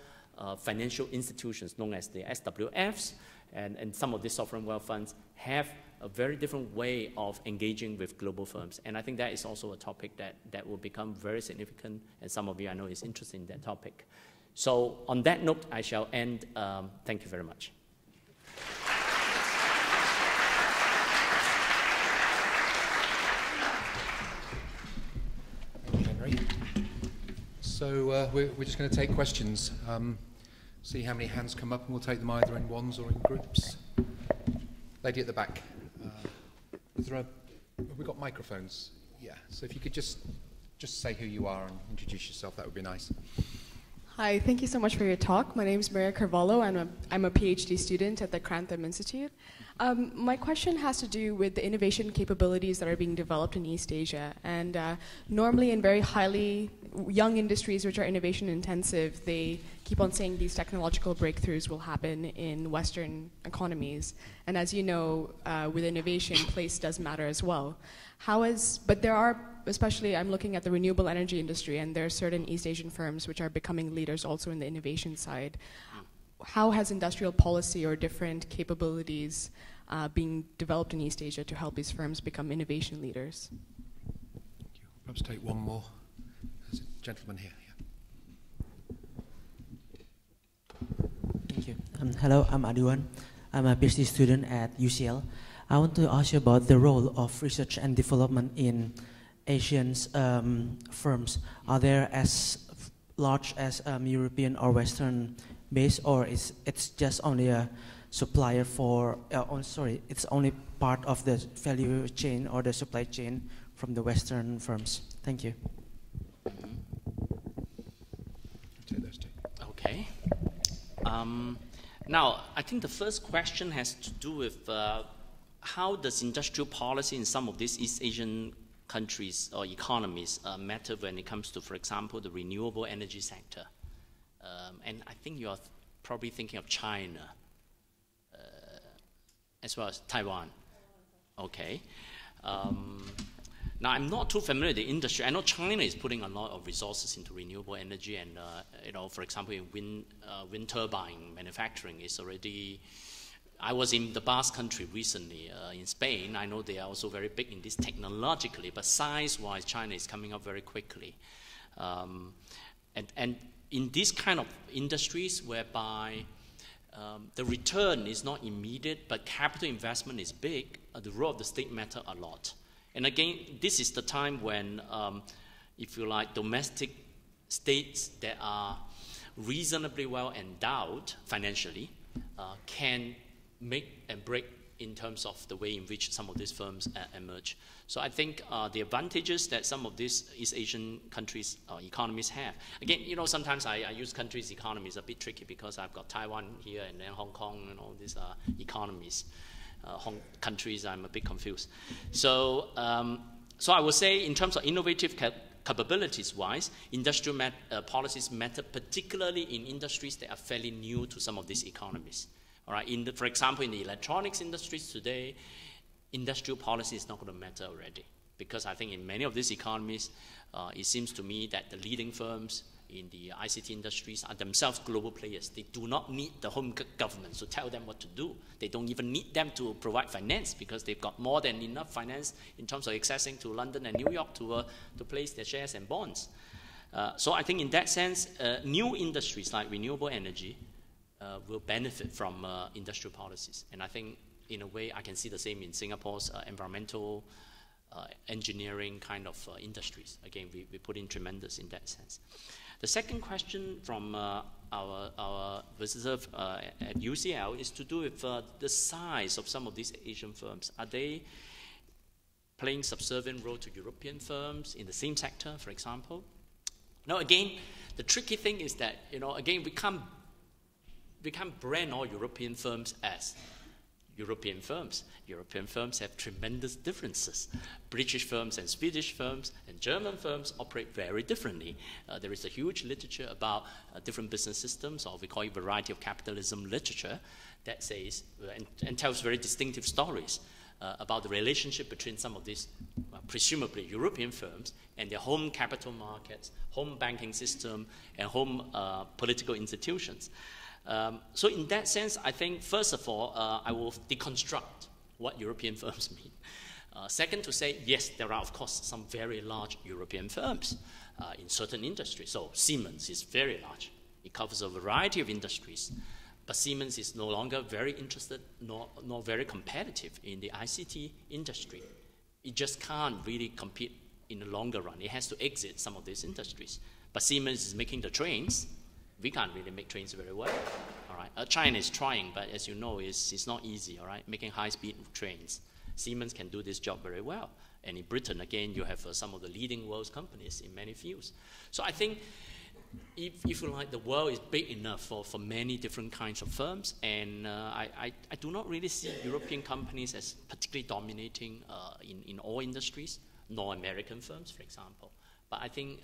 financial institutions known as the SWFs, and some of these sovereign wealth funds have a very different way of engaging with global firms. And I think that is also a topic that will become very significant, and some of you I know is interested in that topic. So on that note, I shall end. Thank you very much. Thank you, Henry. So we're just going to take questions. See how many hands come up, and we'll take them either in ones or in groups. Lady at the back. Have we got microphones? Yeah. So if you could just say who you are and introduce yourself, that would be nice. Hi, thank you so much for your talk. My name is Maria Carvalho, and I'm a PhD student at the Clement Institute. My question has to do with the innovation capabilities that are being developed in East Asia. And normally in very highly young industries which are innovation intensive, they keep on saying these technological breakthroughs will happen in Western economies. And as you know, with innovation, place does matter as well. But there are, especially I'm looking at the renewable energy industry, and there are certain East Asian firms which are becoming leaders also in the innovation side. How has industrial policy or different capabilities being developed in East Asia to help these firms become innovation leaders? Thank you. Perhaps take one more. There's a gentleman here. Yeah. Thank you. Hello, I'm Adiwan. I'm a PhD student at UCL. I want to ask you about the role of research and development in Asian firms. Are they as large as European or Western base, or it's just only a supplier for, it's only part of the value chain or the supply chain from the Western firms? Thank you. Take those two. Okay. Now, I think the first question has to do with how does industrial policy in some of these East Asian countries or economies matter when it comes to, for example, the renewable energy sector. And I think you are probably thinking of China as well as Taiwan. Okay. Now, I'm not too familiar with the industry. I know China is putting a lot of resources into renewable energy, and for example, in wind turbine manufacturing is already. I was in the Basque Country recently in Spain. I know they are also very big in this technologically, but size-wise, China is coming up very quickly. And in these kind of industries whereby the return is not immediate, but capital investment is big, the role of the state matter a lot. And again, this is the time when, if you like, domestic states that are reasonably well endowed financially can make and break in terms of the way in which some of these firms emerge. So I think the advantages that some of these East Asian countries' economies have. Again, you know, sometimes I use countries' economies a bit tricky because I've got Taiwan here and then Hong Kong and all these economies. Countries, I'm a bit confused. So, so I would say in terms of innovative capabilities-wise, industrial policies matter particularly in industries that are fairly new to some of these economies. All right, for example, in the electronics industries today, industrial policy is not going to matter already, because I think in many of these economies, it seems to me that the leading firms in the ICT industries are themselves global players. They do not need the home governments to tell them what to do. They don't even need them to provide finance, because they've got more than enough finance in terms of accessing to London and New York to place their shares and bonds. So I think in that sense, new industries like renewable energy will benefit from industrial policies. And I think in a way I can see the same in Singapore's environmental engineering kind of industries. Again, we put in tremendous in that sense. The second question from our visitor at UCL is to do with the size of some of these Asian firms. Are they playing subservient role to European firms in the same sector, for example? Now, again, the tricky thing is that, you know, again, we can't brand all European firms as European firms. European firms have tremendous differences. British firms and Swedish firms and German firms operate very differently. There is a huge literature about different business systems, or we call it variety of capitalism literature, that says and tells very distinctive stories about the relationship between some of these presumably European firms and their home capital markets, home banking system, and home political institutions. So in that sense, I think, first of all, I will deconstruct what European firms mean. Second, to say, yes, there are, of course, some very large European firms in certain industries. So Siemens is very large. It covers a variety of industries. But Siemens is no longer very interested nor very competitive in the ICT industry. It just can't really compete in the longer run. It has to exit some of these industries. But Siemens is making the trains. We can't really make trains very well, all right? China is trying, but as you know, it's not easy, all right? Making high-speed trains. Siemens can do this job very well. And in Britain, again, you have some of the leading world's companies in many fields. So I think, if you like, the world is big enough for many different kinds of firms, and I do not really see European companies as particularly dominating in all industries, nor American firms, for example. But I think,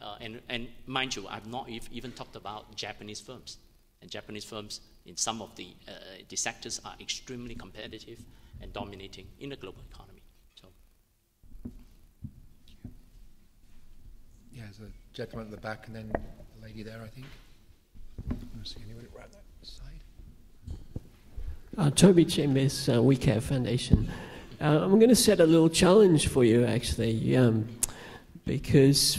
and mind you, I've not even talked about Japanese firms. And Japanese firms in some of the sectors are extremely competitive and dominating in the global economy. So. Yeah, there's a gentleman at the back and then a lady there, I think. I don't see anybody right that side. Toby Chambers, WeCare Foundation. I'm going to set a little challenge for you, actually, because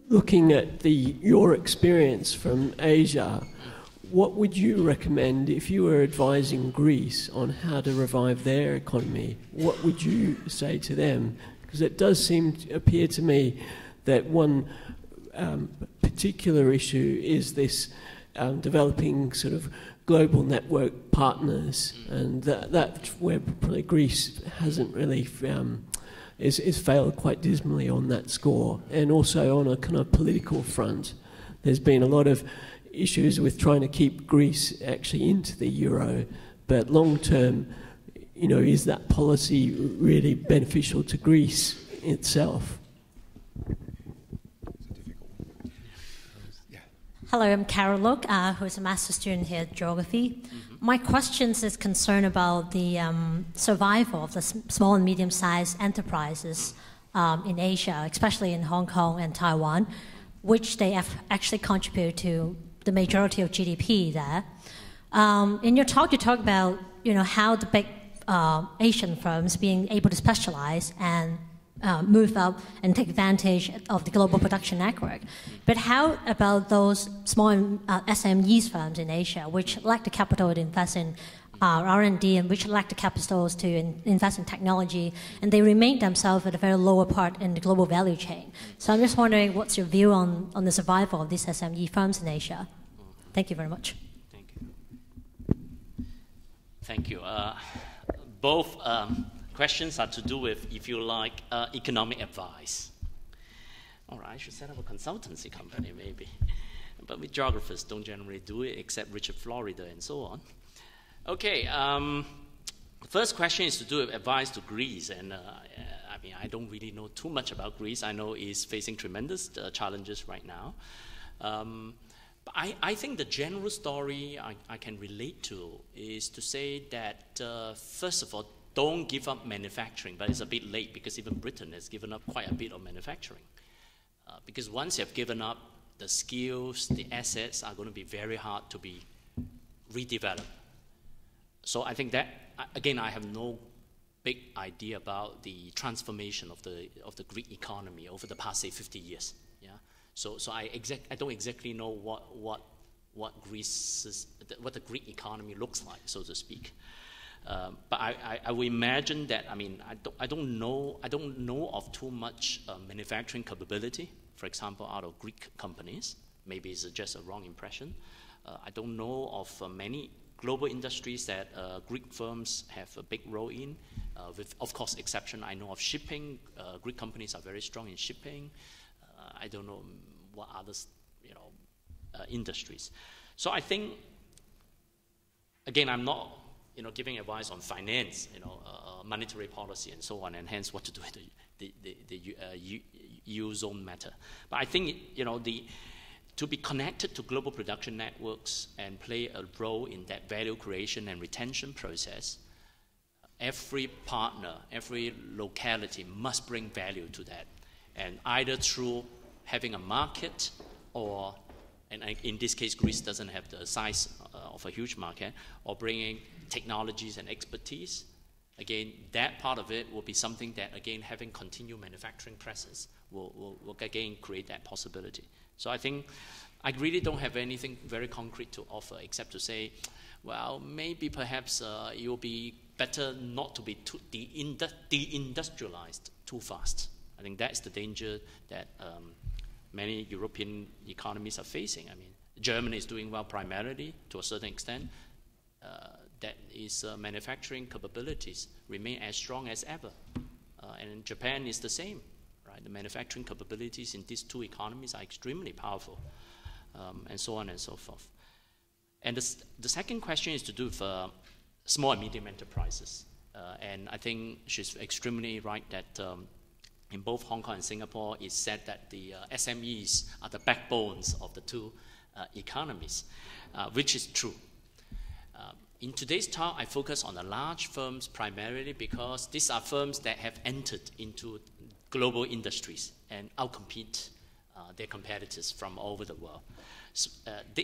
looking at your experience from Asia, what would you recommend if you were advising Greece on how to revive their economy? What would you say to them? Because it does appear to me that one particular issue is this developing sort of global network partners, and that's where probably Greece hasn't really is failed quite dismally on that score. And also on a kind of political front, there's been a lot of issues with trying to keep Greece actually into the euro, but long term, you know, is that policy really beneficial to Greece itself? Hello, I'm Carol Look, who's a master's student here at Geography. My question is concerned about the survival of the small and medium-sized enterprises in Asia, especially in Hong Kong and Taiwan, which they have actually contribute to the majority of GDP there. In your talk, you talk about, you know, how the big Asian firms being able to specialize and move up and take advantage of the global production network. But how about those small SMEs firms in Asia, which lack the capital to invest in R&D and which lack the capitals to invest in technology, and they remain themselves at a very lower part in the global value chain? So I'm just wondering, what's your view on the survival of these SME firms in Asia? Thank you very much. Thank you. both questions are to do with, if you like, economic advice. All right, I should set up a consultancy company maybe. But we geographers don't generally do it, except Richard Florida and so on. Okay, the first question is to do with advice to Greece. And I mean, I don't really know too much about Greece. I know it's facing tremendous challenges right now. But I think the general story I can relate to is to say that, first of all, don't give up manufacturing. But it's a bit late because even Britain has given up quite a bit of manufacturing. Because once you have given up, the skills, the assets are going to be very hard to be redeveloped. So I think that, again, I have no big idea about the transformation of the Greek economy over the past, say, 50 years. Yeah. So I don't exactly know what the Greek economy looks like, so to speak. But I would imagine that, I mean, I don't know of too much manufacturing capability, for example, out of Greek companies. Maybe it's just a wrong impression. I don't know of many global industries that Greek firms have a big role in, with, of course, exception. I know of shipping. Greek companies are very strong in shipping. I don't know what others, industries. So I think, again, I'm not, giving advice on finance, monetary policy and so on, and hence what to do with the Eurozone matter. But I think, to be connected to global production networks and play a role in that value creation and retention process, every partner, every locality must bring value to that. And either through having a market or, and in this case, Greece doesn't have the size of a huge market, or bringing technologies and expertise. Again, that part of it will be something that, again, having continued manufacturing presence will again create that possibility. So I think I really don't have anything very concrete to offer except to say, well, maybe perhaps it will be better not to be too deindustrialized too fast. I think that's the danger that many European economies are facing. I mean, Germany is doing well primarily to a certain extent. That is manufacturing capabilities remain as strong as ever. And Japan is the same. Right? The manufacturing capabilities in these two economies are extremely powerful, and so on and so forth. And the second question is to do with small and medium enterprises. And I think she's extremely right that in both Hong Kong and Singapore, it's said that the SMEs are the backbones of the two economies, which is true. In today's talk, I focus on the large firms primarily because these are firms that have entered into global industries and outcompete their competitors from all over the world. So,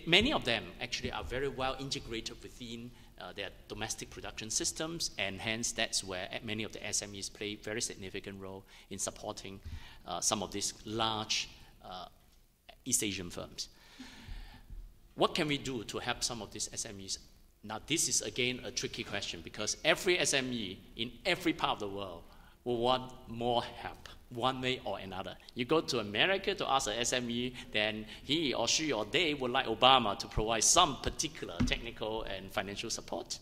many of them actually are very well integrated within their domestic production systems, and hence that's where many of the SMEs play a very significant role in supporting some of these large East Asian firms. What can we do to help some of these SMEs? Now, this is again a tricky question because every SME in every part of the world will want more help, one way or another. You go to America to ask an SME, then he or she or they would like Obama to provide some particular technical and financial support.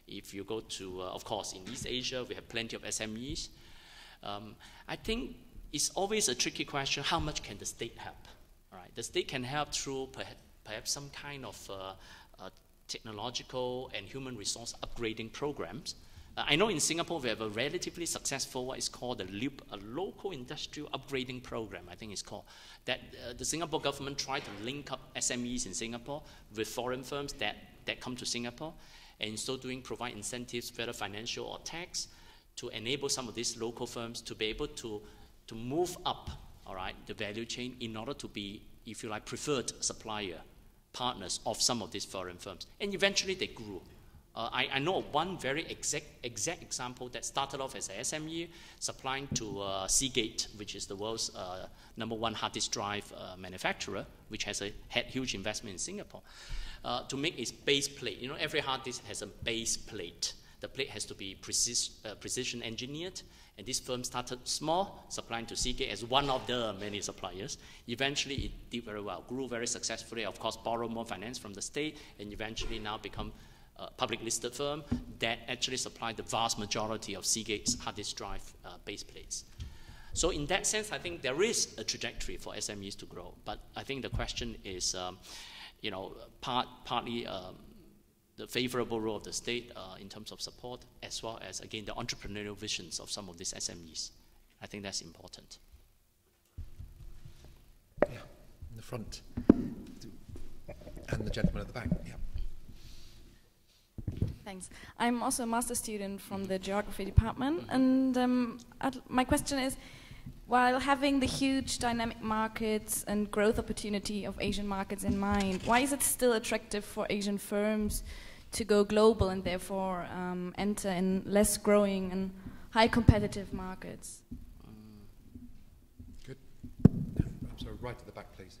If you go to, of course, in East Asia, we have plenty of SMEs. I think it's always a tricky question, how much can the state help? All right, the state can help through perhaps some kind of technological and human resource upgrading programs. I know in Singapore we have a relatively successful what is called a LEAP, a local industrial upgrading program, I think it's called. That the Singapore government tried to link up SMEs in Singapore with foreign firms that come to Singapore, and in so doing provide incentives, whether financial or tax, to enable some of these local firms to be able to move up, all right, the value chain in order to be, if you like, preferred supplier partners of some of these foreign firms. And eventually they grew. I know one very exact example that started off as a SME supplying to Seagate, which is the world's #1 hard disk drive manufacturer, which has had huge investment in Singapore, to make its base plate. You know, every hard disk has a base plate. The plate has to be precision engineered, and this firm started small, supplying to Seagate as one of the many suppliers. Eventually, it did very well, grew very successfully, of course, borrowed more finance from the state, and eventually now become public listed firm that actually supply the vast majority of Seagate's hard disk drive base plates. So in that sense, I think there is a trajectory for SMEs to grow. But I think the question is, partly the favorable role of the state in terms of support, as well as, again, the entrepreneurial visions of some of these SMEs. I think that's important. Yeah, in the front. And the gentleman at the back, yeah. Thanks. I'm also a master's student from the geography department, and my question is, while having the huge dynamic markets and growth opportunity of Asian markets in mind, why is it still attractive for Asian firms to go global and therefore enter in less growing and high competitive markets? Good. So right at the back, please.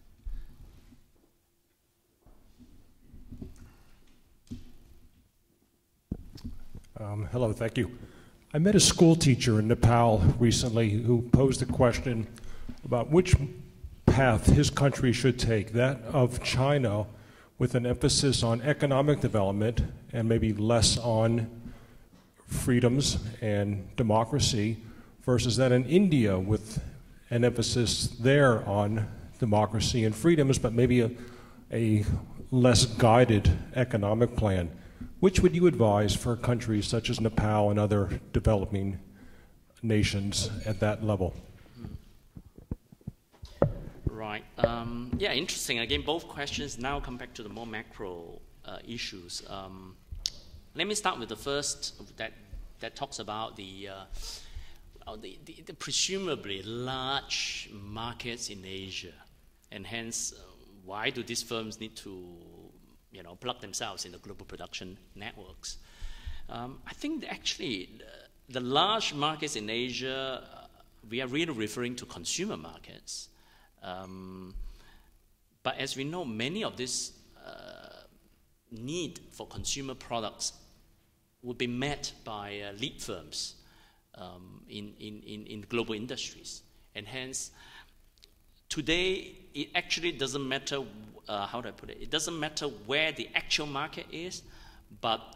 Hello, thank you. I met a school teacher in Nepal recently who posed a question about which path his country should take, that of China with an emphasis on economic development and maybe less on freedoms and democracy, versus that in India with an emphasis there on democracy and freedoms, but maybe a less guided economic plan. Which would you advise for countries such as Nepal and other developing nations at that level? Right. Yeah, interesting. Again, both questions now come back to the more macro issues. Let me start with the first that talks about the presumably large markets in Asia, and hence why do these firms need to plug themselves in the global production networks? I think actually the large markets in Asia, we are really referring to consumer markets. But as we know, many of this need for consumer products will be met by lead firms in global industries. And hence, today, it actually doesn't matter, how do I put it? It doesn't matter where the actual market is, but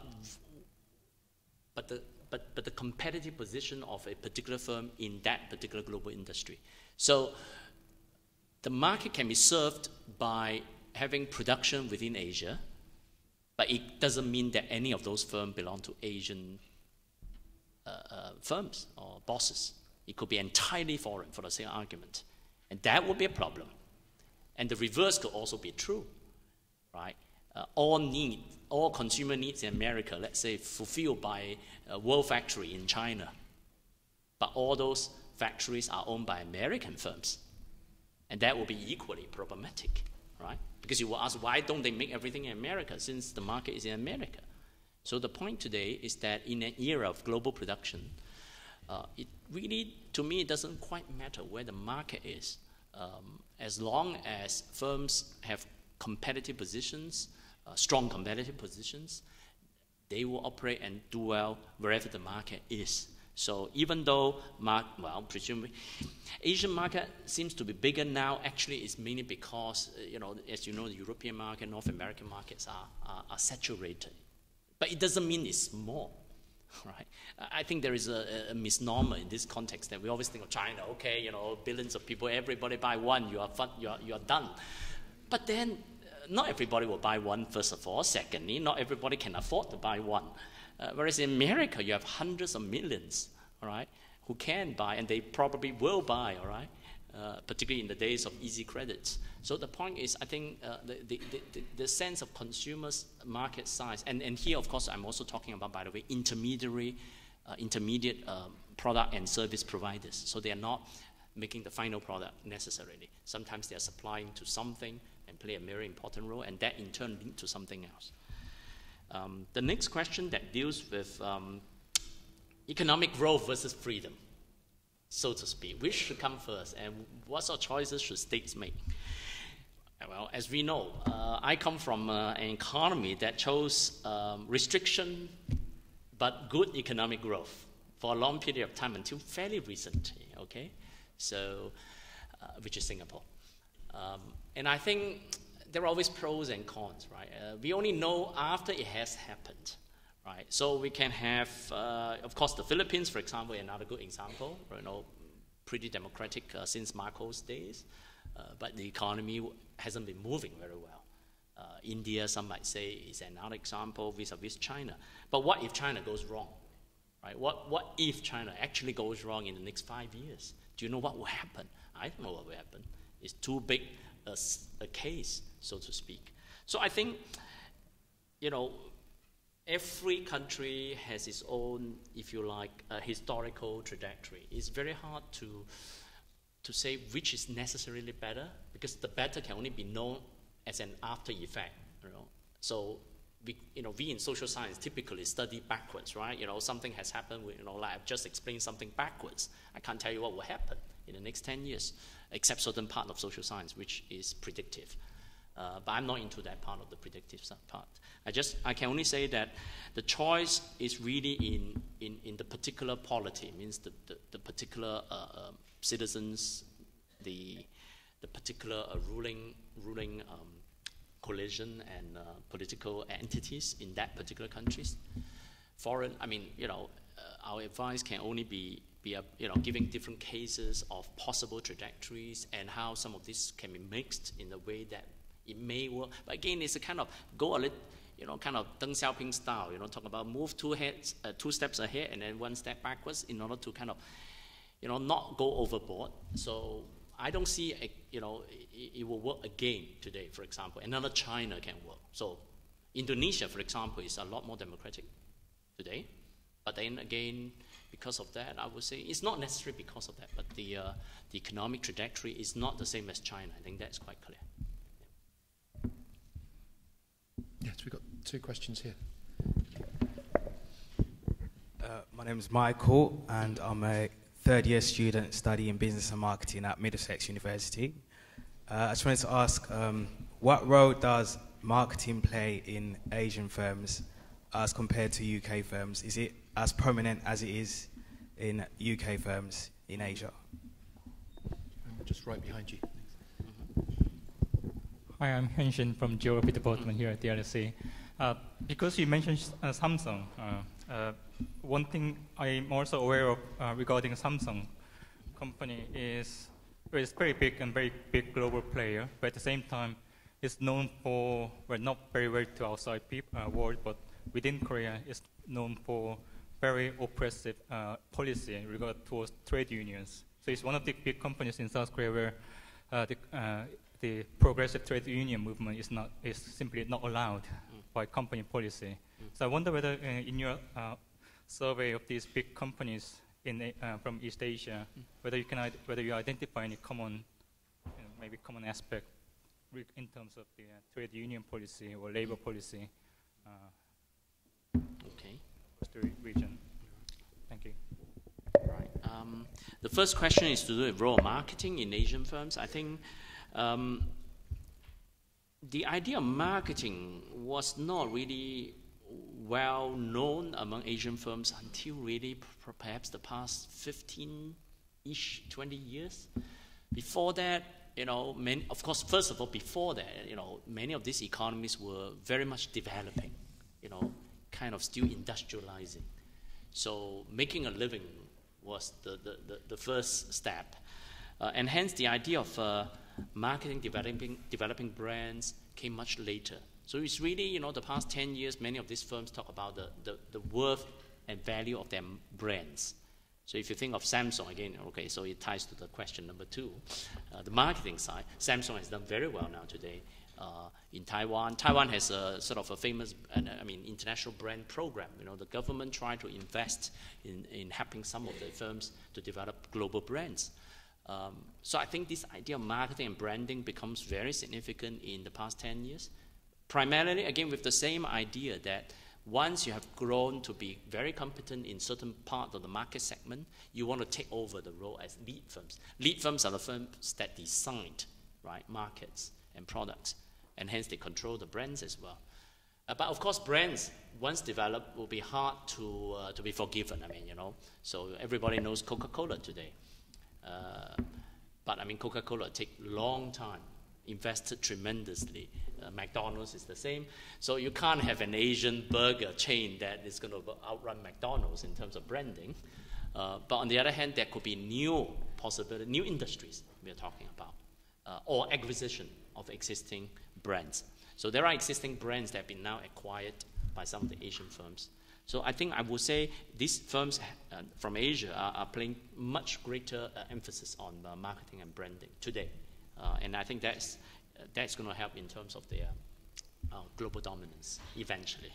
the competitive position of a particular firm in that particular global industry. So the market can be served by having production within Asia, but it doesn't mean that any of those firms belong to Asian firms or bosses. It could be entirely foreign, for the same argument. And that would be a problem. And the reverse could also be true, right? All consumer needs in America, let's say, fulfilled by a world factory in China. But all those factories are owned by American firms. And that will be equally problematic, right? Because you will ask, why don't they make everything in America since the market is in America? So the point today is that in an era of global production, it really, to me, it doesn't quite matter where the market is. As long as firms have competitive positions, strong competitive positions, they will operate and do well wherever the market is. So even though, presumably, Asian market seems to be bigger now, actually it's mainly because, as you know, the European market, North American markets are saturated. But it doesn't mean it's small, right? I think there is a misnomer in this context that we always think of China, okay, billions of people, everybody buy one, you are done. But then, not everybody will buy one, first of all. Secondly, not everybody can afford to buy one. Whereas in America, you have hundreds of millions, all right, who can buy, and they probably will buy, all right, particularly in the days of easy credits. So the point is, I think the sense of consumers' market size, and here, of course, I'm also talking about, by the way, intermediate product and service providers. So they are not making the final product necessarily. Sometimes they are supplying to something and play a very important role, and that in turn leads to something else. The next question that deals with economic growth versus freedom, so to speak. Which should come first, and what sort of choices should states make? Well, as we know, I come from an economy that chose restriction but good economic growth for a long period of time until fairly recently, okay? So, which is Singapore. And I think there are always pros and cons, right? We only know after it has happened, right? So we can have, of course, the Philippines, for example, another good example, pretty democratic since Marcos days, but the economy hasn't been moving very well. India, some might say, is another example vis-a-vis China. But what if China goes wrong, right? What if China actually goes wrong in the next 5 years? Do you know what will happen? I don't know what will happen. It's too big a case, so to speak. So I think, every country has its own, if you like, historical trajectory. It's very hard to say which is necessarily better, because the better can only be known as an after effect. So we in social science typically study backwards, right? Something has happened, like I've just explained something backwards. I can't tell you what will happen in the next 10 years, except certain part of social science, which is predictive. But I'm not into that part of the predictive part. I can only say that the choice is really in the particular polity, means the particular citizens, the particular ruling coalition and political entities in that particular countries. Foreign, our advice can only be giving different cases of possible trajectories and how some of this can be mixed in a way that it may work. But again, it's a kind of go a little, kind of Deng Xiaoping style, talk about move two steps ahead and then one step backwards in order to kind of, not go overboard. So I don't see, it will work again today, for example. Another China can work. So Indonesia, for example, is a lot more democratic today. But then again, because of that, I would say it's not necessarily because of that, but the economic trajectory is not the same as China. I think that's quite clear. Yes, we've got two questions here. My name is Michael, and I'm a third-year student studying business and marketing at Middlesex University. I just wanted to ask, what role does marketing play in Asian firms as compared to UK firms? Is it as prominent as it is in UK firms in Asia? Just right behind you. Hi, I'm Henshin from Geography Department here at the LSE. Because you mentioned Samsung, one thing I'm also aware of regarding Samsung company is it's very big and very big global player, but at the same time, it's known for, well, not very well to outside world, but within Korea, it's known for very oppressive policy in regard towards trade unions. So it's one of the big companies in South Korea where the progressive trade union movement is simply not allowed by company policy. So I wonder whether in your survey of these big companies from East Asia, whether you identify any common, maybe common aspect in terms of the trade union policy or labor policy. Okay. The region. Thank you. Right. The first question is to do with role of marketing in Asian firms. I think the idea of marketing was not really well known among Asian firms until really perhaps the past 15-ish, 20 years. Before that, of course, first of all, before that, many of these economies were very much developing, kind of still industrializing. So making a living was the first step. And hence the idea of marketing, developing brands came much later. So it's really, the past 10 years, many of these firms talk about the worth and value of their brands. So if you think of Samsung, again, okay, so it ties to the question number 2. The marketing side, Samsung has done very well now today in Taiwan. Taiwan has a sort of a famous, international brand program. The government tried to invest in helping some of the firms to develop global brands. So I think this idea of marketing and branding becomes very significant in the past 10 years. Primarily, again, with the same idea that once you have grown to be very competent in certain part of the market segment, you want to take over the role as lead firms. Lead firms are the firms that decide, right, markets and products, and hence they control the brands as well. But of course, brands, once developed, will be hard to be forgiven. So everybody knows Coca-Cola today. But Coca-Cola take long time invested tremendously. McDonald's is the same. So you can't have an Asian burger chain that is going to outrun McDonald's in terms of branding. But on the other hand, there could be new possibilities, new industries we're talking about, or acquisition of existing brands. So there are existing brands that have been now acquired by some of the Asian firms. So I think I would say these firms from Asia are playing much greater emphasis on marketing and branding today. And I think that's going to help in terms of their global dominance eventually.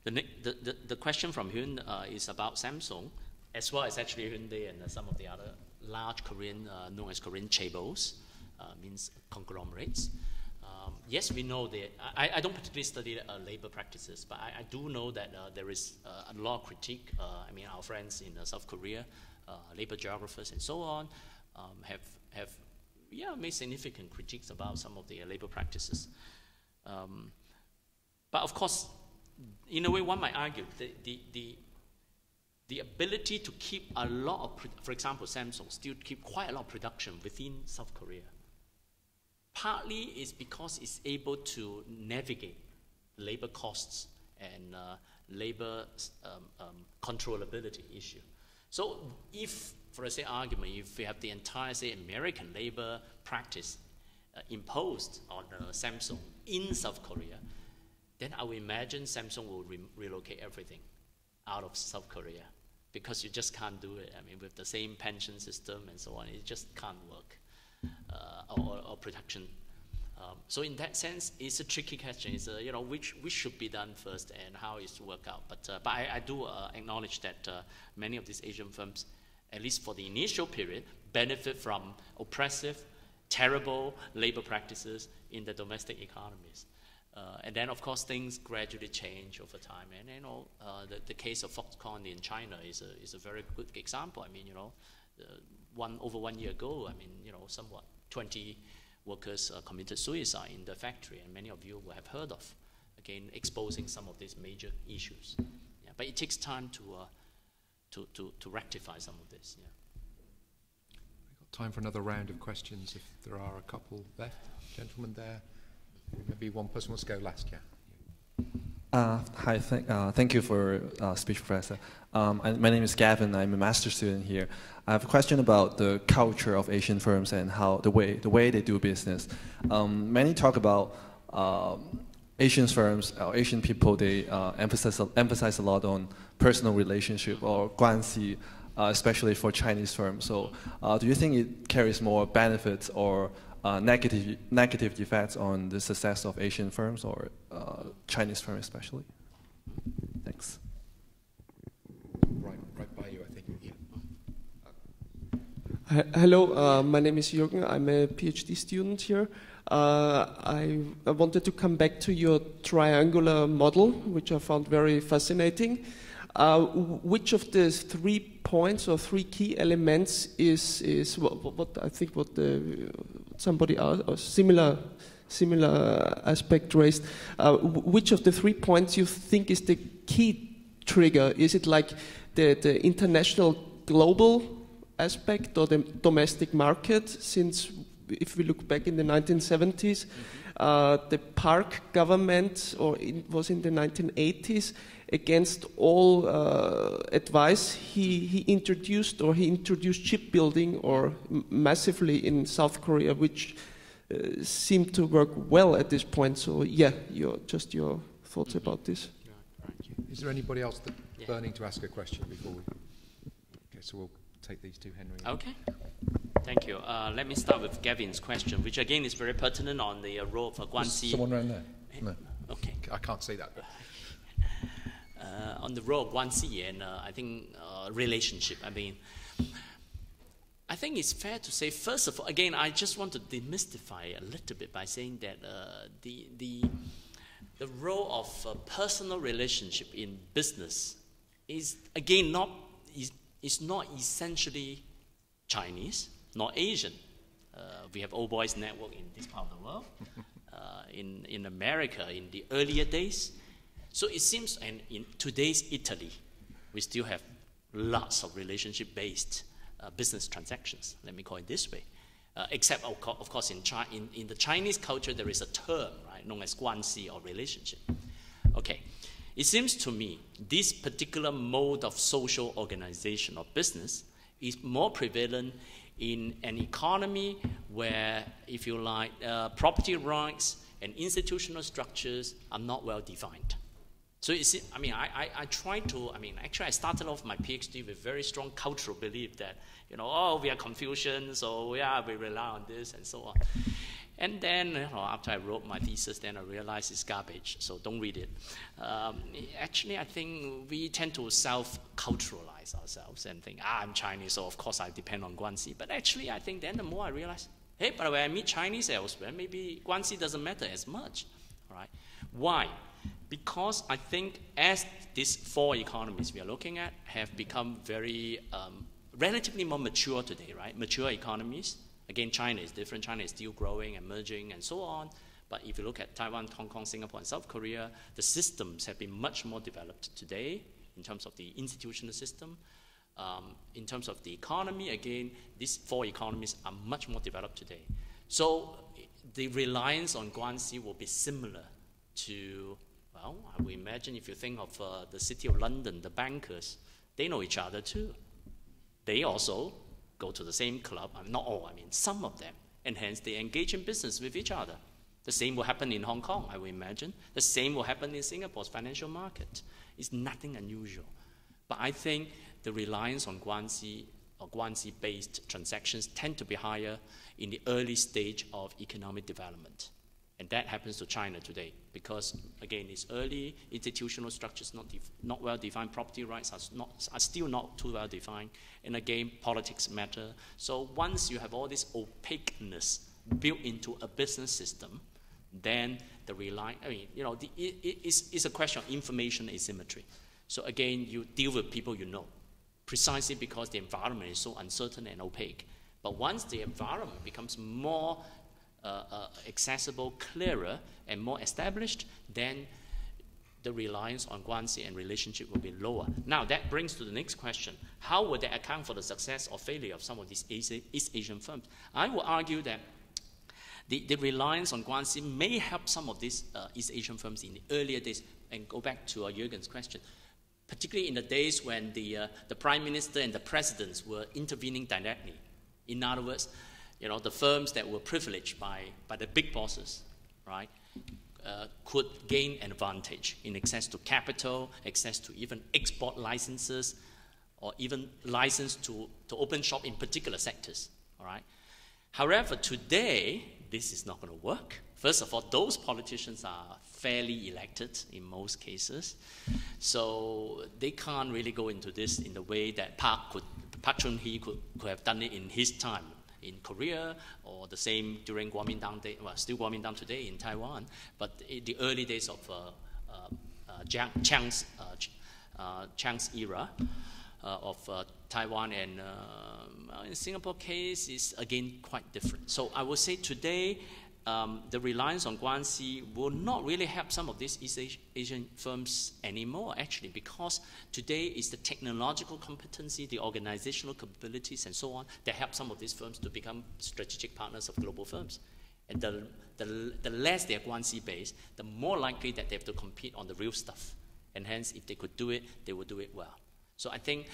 The question from Hyun is about Samsung, as well as actually Hyundai and some of the other large Korean, known as Korean chaebols, means conglomerates. Yes, we know that. I don't particularly study labor practices, but I do know that there is a lot of critique. I mean, our friends in South Korea, labor geographers and so on, have made significant critiques about some of the labor practices. But of course, in a way, one might argue the ability to keep a lot of, for example, Samsung still keep quite a lot of production within South Korea. Partly is because it's able to navigate labor costs and labor controllability issue. So if, for a say argument, if we have the entire, say, American labor practice imposed on Samsung in South Korea, then I would imagine Samsung will relocate everything out of South Korea, because you just can't do it. I mean, with the same pension system and so on, it just can't work. Or production. So in that sense, it's a tricky question. It's which should be done first and how is to work out. But I do acknowledge that many of these Asian firms, at least for the initial period, benefit from oppressive, terrible labor practices in the domestic economies. And then, of course, things gradually change over time. And the case of Foxconn in China is a very good example. I mean, over 1 year ago, I mean, somewhat 20 workers committed suicide in the factory, and many of you will have heard of, again, exposing some of these major issues. Yeah, but it takes time to rectify some of this. Yeah. We've got time for another round of questions if there are a couple left. Gentleman there. Maybe one person wants to go last, yeah. Hi, thank you for speech, Professor. My name is Gavin. I'm a master's student here. I have a question about the culture of Asian firms and how the way they do business. Many talk about Asian firms, Asian people. They emphasize a lot on personal relationship or 关系, especially for Chinese firms. So, do you think it carries more benefits or negative effects on the success of Asian firms or Chinese firms especially? Thanks. Right by you, I think. Yeah. Hello, my name is Jürgen. I'm a PhD student here. I wanted to come back to your triangular model, which I found very fascinating. Which of the 3 points or 3 key elements is what I think what somebody else, or similar aspect raised? Which of the 3 points you think is the key trigger? Is it like the international global aspect or the domestic market? Since if we look back in the 1970s, the Park government, or it was in the 1980s, against all advice, he introduced shipbuilding or massively in South Korea, which seemed to work well at this point. So yeah, your thoughts about this. Is there anybody else that's burning to ask a question before we? Okay, so we'll take these two, Henry. Okay. Thank you. Let me start with Gavin's question, which again is very pertinent on the role of Guanxi. Someone around there? No. Okay. I can't see that. But. On the role of Guanxi and I think relationship. I mean, I think it's fair to say, first of all, again, I just want to demystify a little bit by saying that the role of personal relationship in business is again not essentially Chinese, not Asian. We have old boys network in this part of the world. In America, in the earlier days. So it seems, and in today's Italy, we still have lots of relationship-based business transactions, let me call it this way. except of course in the Chinese culture there is a term, right, known as guanxi or relationship. Okay, it seems to me this particular mode of social organization or business is more prevalent in an economy where, if you like, property rights and institutional structures are not well defined. So you see, I mean, I tried to, I mean, actually I started off my PhD with very strong cultural belief that, you know, oh, we are Confucian, so yeah, we rely on this and so on. And then, you know, after I wrote my thesis, then I realized it's garbage, so don't read it. Actually, I think we tend to self-culturalize ourselves and think, I'm Chinese, so of course I depend on guanxi. But actually, I think then the more I realize, hey, but when I meet Chinese elsewhere, maybe guanxi doesn't matter as much, right? Why? Because I think as these four economies we are looking at have become very, relatively more mature today, right? Mature economies. Again, China is different. China is still growing, emerging, and so on. But if you look at Taiwan, Hong Kong, Singapore, and South Korea, the systems have been much more developed today in terms of the institutional system. In terms of the economy, again, these four economies are much more developed today. So the reliance on guanxi will be similar to, well, I would imagine if you think of the city of London, the bankers, they know each other too. They also go to the same club, I mean, not all, I mean some of them, and hence they engage in business with each other. The same will happen in Hong Kong, I would imagine. The same will happen in Singapore's financial market. It's nothing unusual. But I think the reliance on guanxi or guanxi-based transactions tend to be higher in the early stage of economic development. And that happens to China today because, again, it's early, institutional structures not well defined, property rights are still not too well defined, and again, politics matter. So once you have all this opaqueness built into a business system, then the it's a question of information asymmetry. So again, you deal with people you know, precisely because the environment is so uncertain and opaque. But once the environment becomes more accessible, clearer, and more established, then the reliance on guanxi and relationship will be lower. Now, that brings to the next question. How would they account for the success or failure of some of these East Asian firms? I would argue that the reliance on guanxi may help some of these East Asian firms in the earlier days, and go back to Jürgen's question, particularly in the days when the Prime Minister and the presidents were intervening directly. In other words, you know, the firms that were privileged by the big bosses, right, could gain an advantage in access to capital, access to even export licenses, or even license to open shop in particular sectors, all right? However, today, this is not going to work. First of all, those politicians are fairly elected in most cases, so they can't really go into this in the way that Park Chung-hee could have done it in his time in Korea, or the same during Kuomintang day, well, still Kuomintang today in Taiwan, but in the early days of Chiang's era of Taiwan, and in Singapore case is again quite different. So I would say today the reliance on guanxi will not really help some of these East Asian firms anymore, actually, because today is the technological competency, the organizational capabilities, and so on that help some of these firms to become strategic partners of global firms. And the less they are guanxi-based, the more likely that they have to compete on the real stuff. And hence, if they could do it, they would do it well. So I think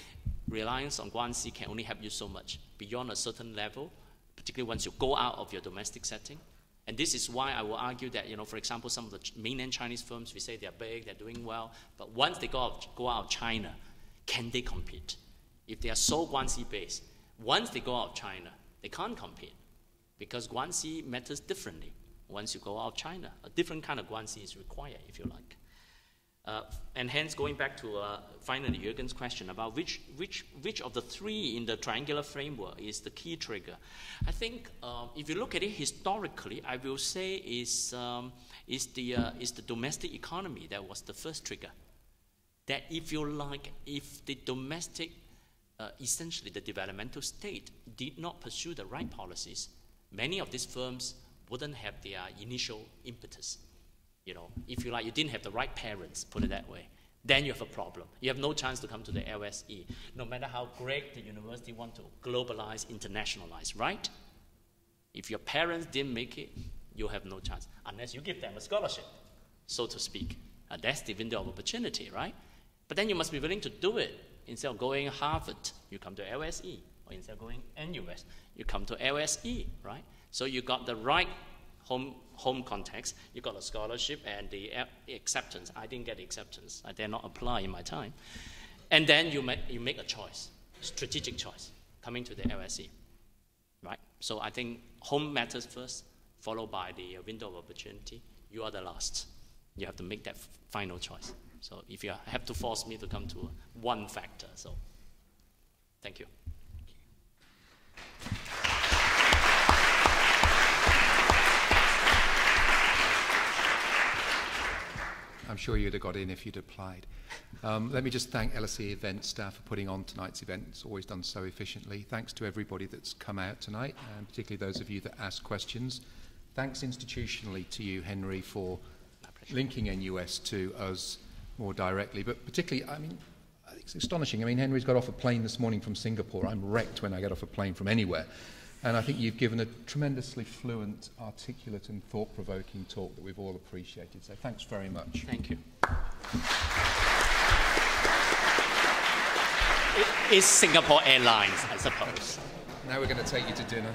reliance on guanxi can only help you so much. Beyond a certain level, particularly once you go out of your domestic setting. And this is why I will argue that, you know, for example, some of the mainland Chinese firms, we say they're big, they're doing well, but once they go out of China, can they compete? If they are so guanxi-based, once they go out of China, they can't compete because guanxi matters differently. Once you go out of China, a different kind of guanxi is required, if you like. And hence, going back to finally Jürgen's question about which of the three in the triangular framework is the key trigger. I think if you look at it historically, I will say is the domestic economy that was the first trigger. That if you like, if the domestic, essentially the developmental state did not pursue the right policies, many of these firms wouldn't have their initial impetus. You know, if you like, you didn't have the right parents, put it that way, then you have a problem. You have no chance to come to the LSE, no matter how great the university want to globalize, internationalize, right? If your parents didn't make it, you have no chance, unless you give them a scholarship, so to speak. That's the window of opportunity, right? But then you must be willing to do it. Instead of going Harvard, you come to LSE. Or instead of going NUS, you come to LSE, right? So you got the right home context, you got a scholarship and the acceptance. I didn't get the acceptance. I dare not apply in my time. And then you make a choice, strategic choice, coming to the LSE, right? So I think home matters first, followed by the window of opportunity. You are the last. You have to make that final choice. So if you have to force me to come to one factor, so thank you. I'm sure you'd have got in if you'd applied. Let me just thank LSE event staff for putting on tonight's event. It's always done so efficiently. Thanks to everybody that's come out tonight, and particularly those of you that asked questions. Thanks institutionally to you, Henry, for linking NUS to us more directly. But particularly, I mean, it's astonishing. I mean, Henry's got off a plane this morning from Singapore. I'm wrecked when I get off a plane from anywhere. And I think you've given a tremendously fluent, articulate and thought-provoking talk that we've all appreciated. So thanks very much. Thank you. It's Singapore Airlines, I suppose. Now we're going to take you to dinner.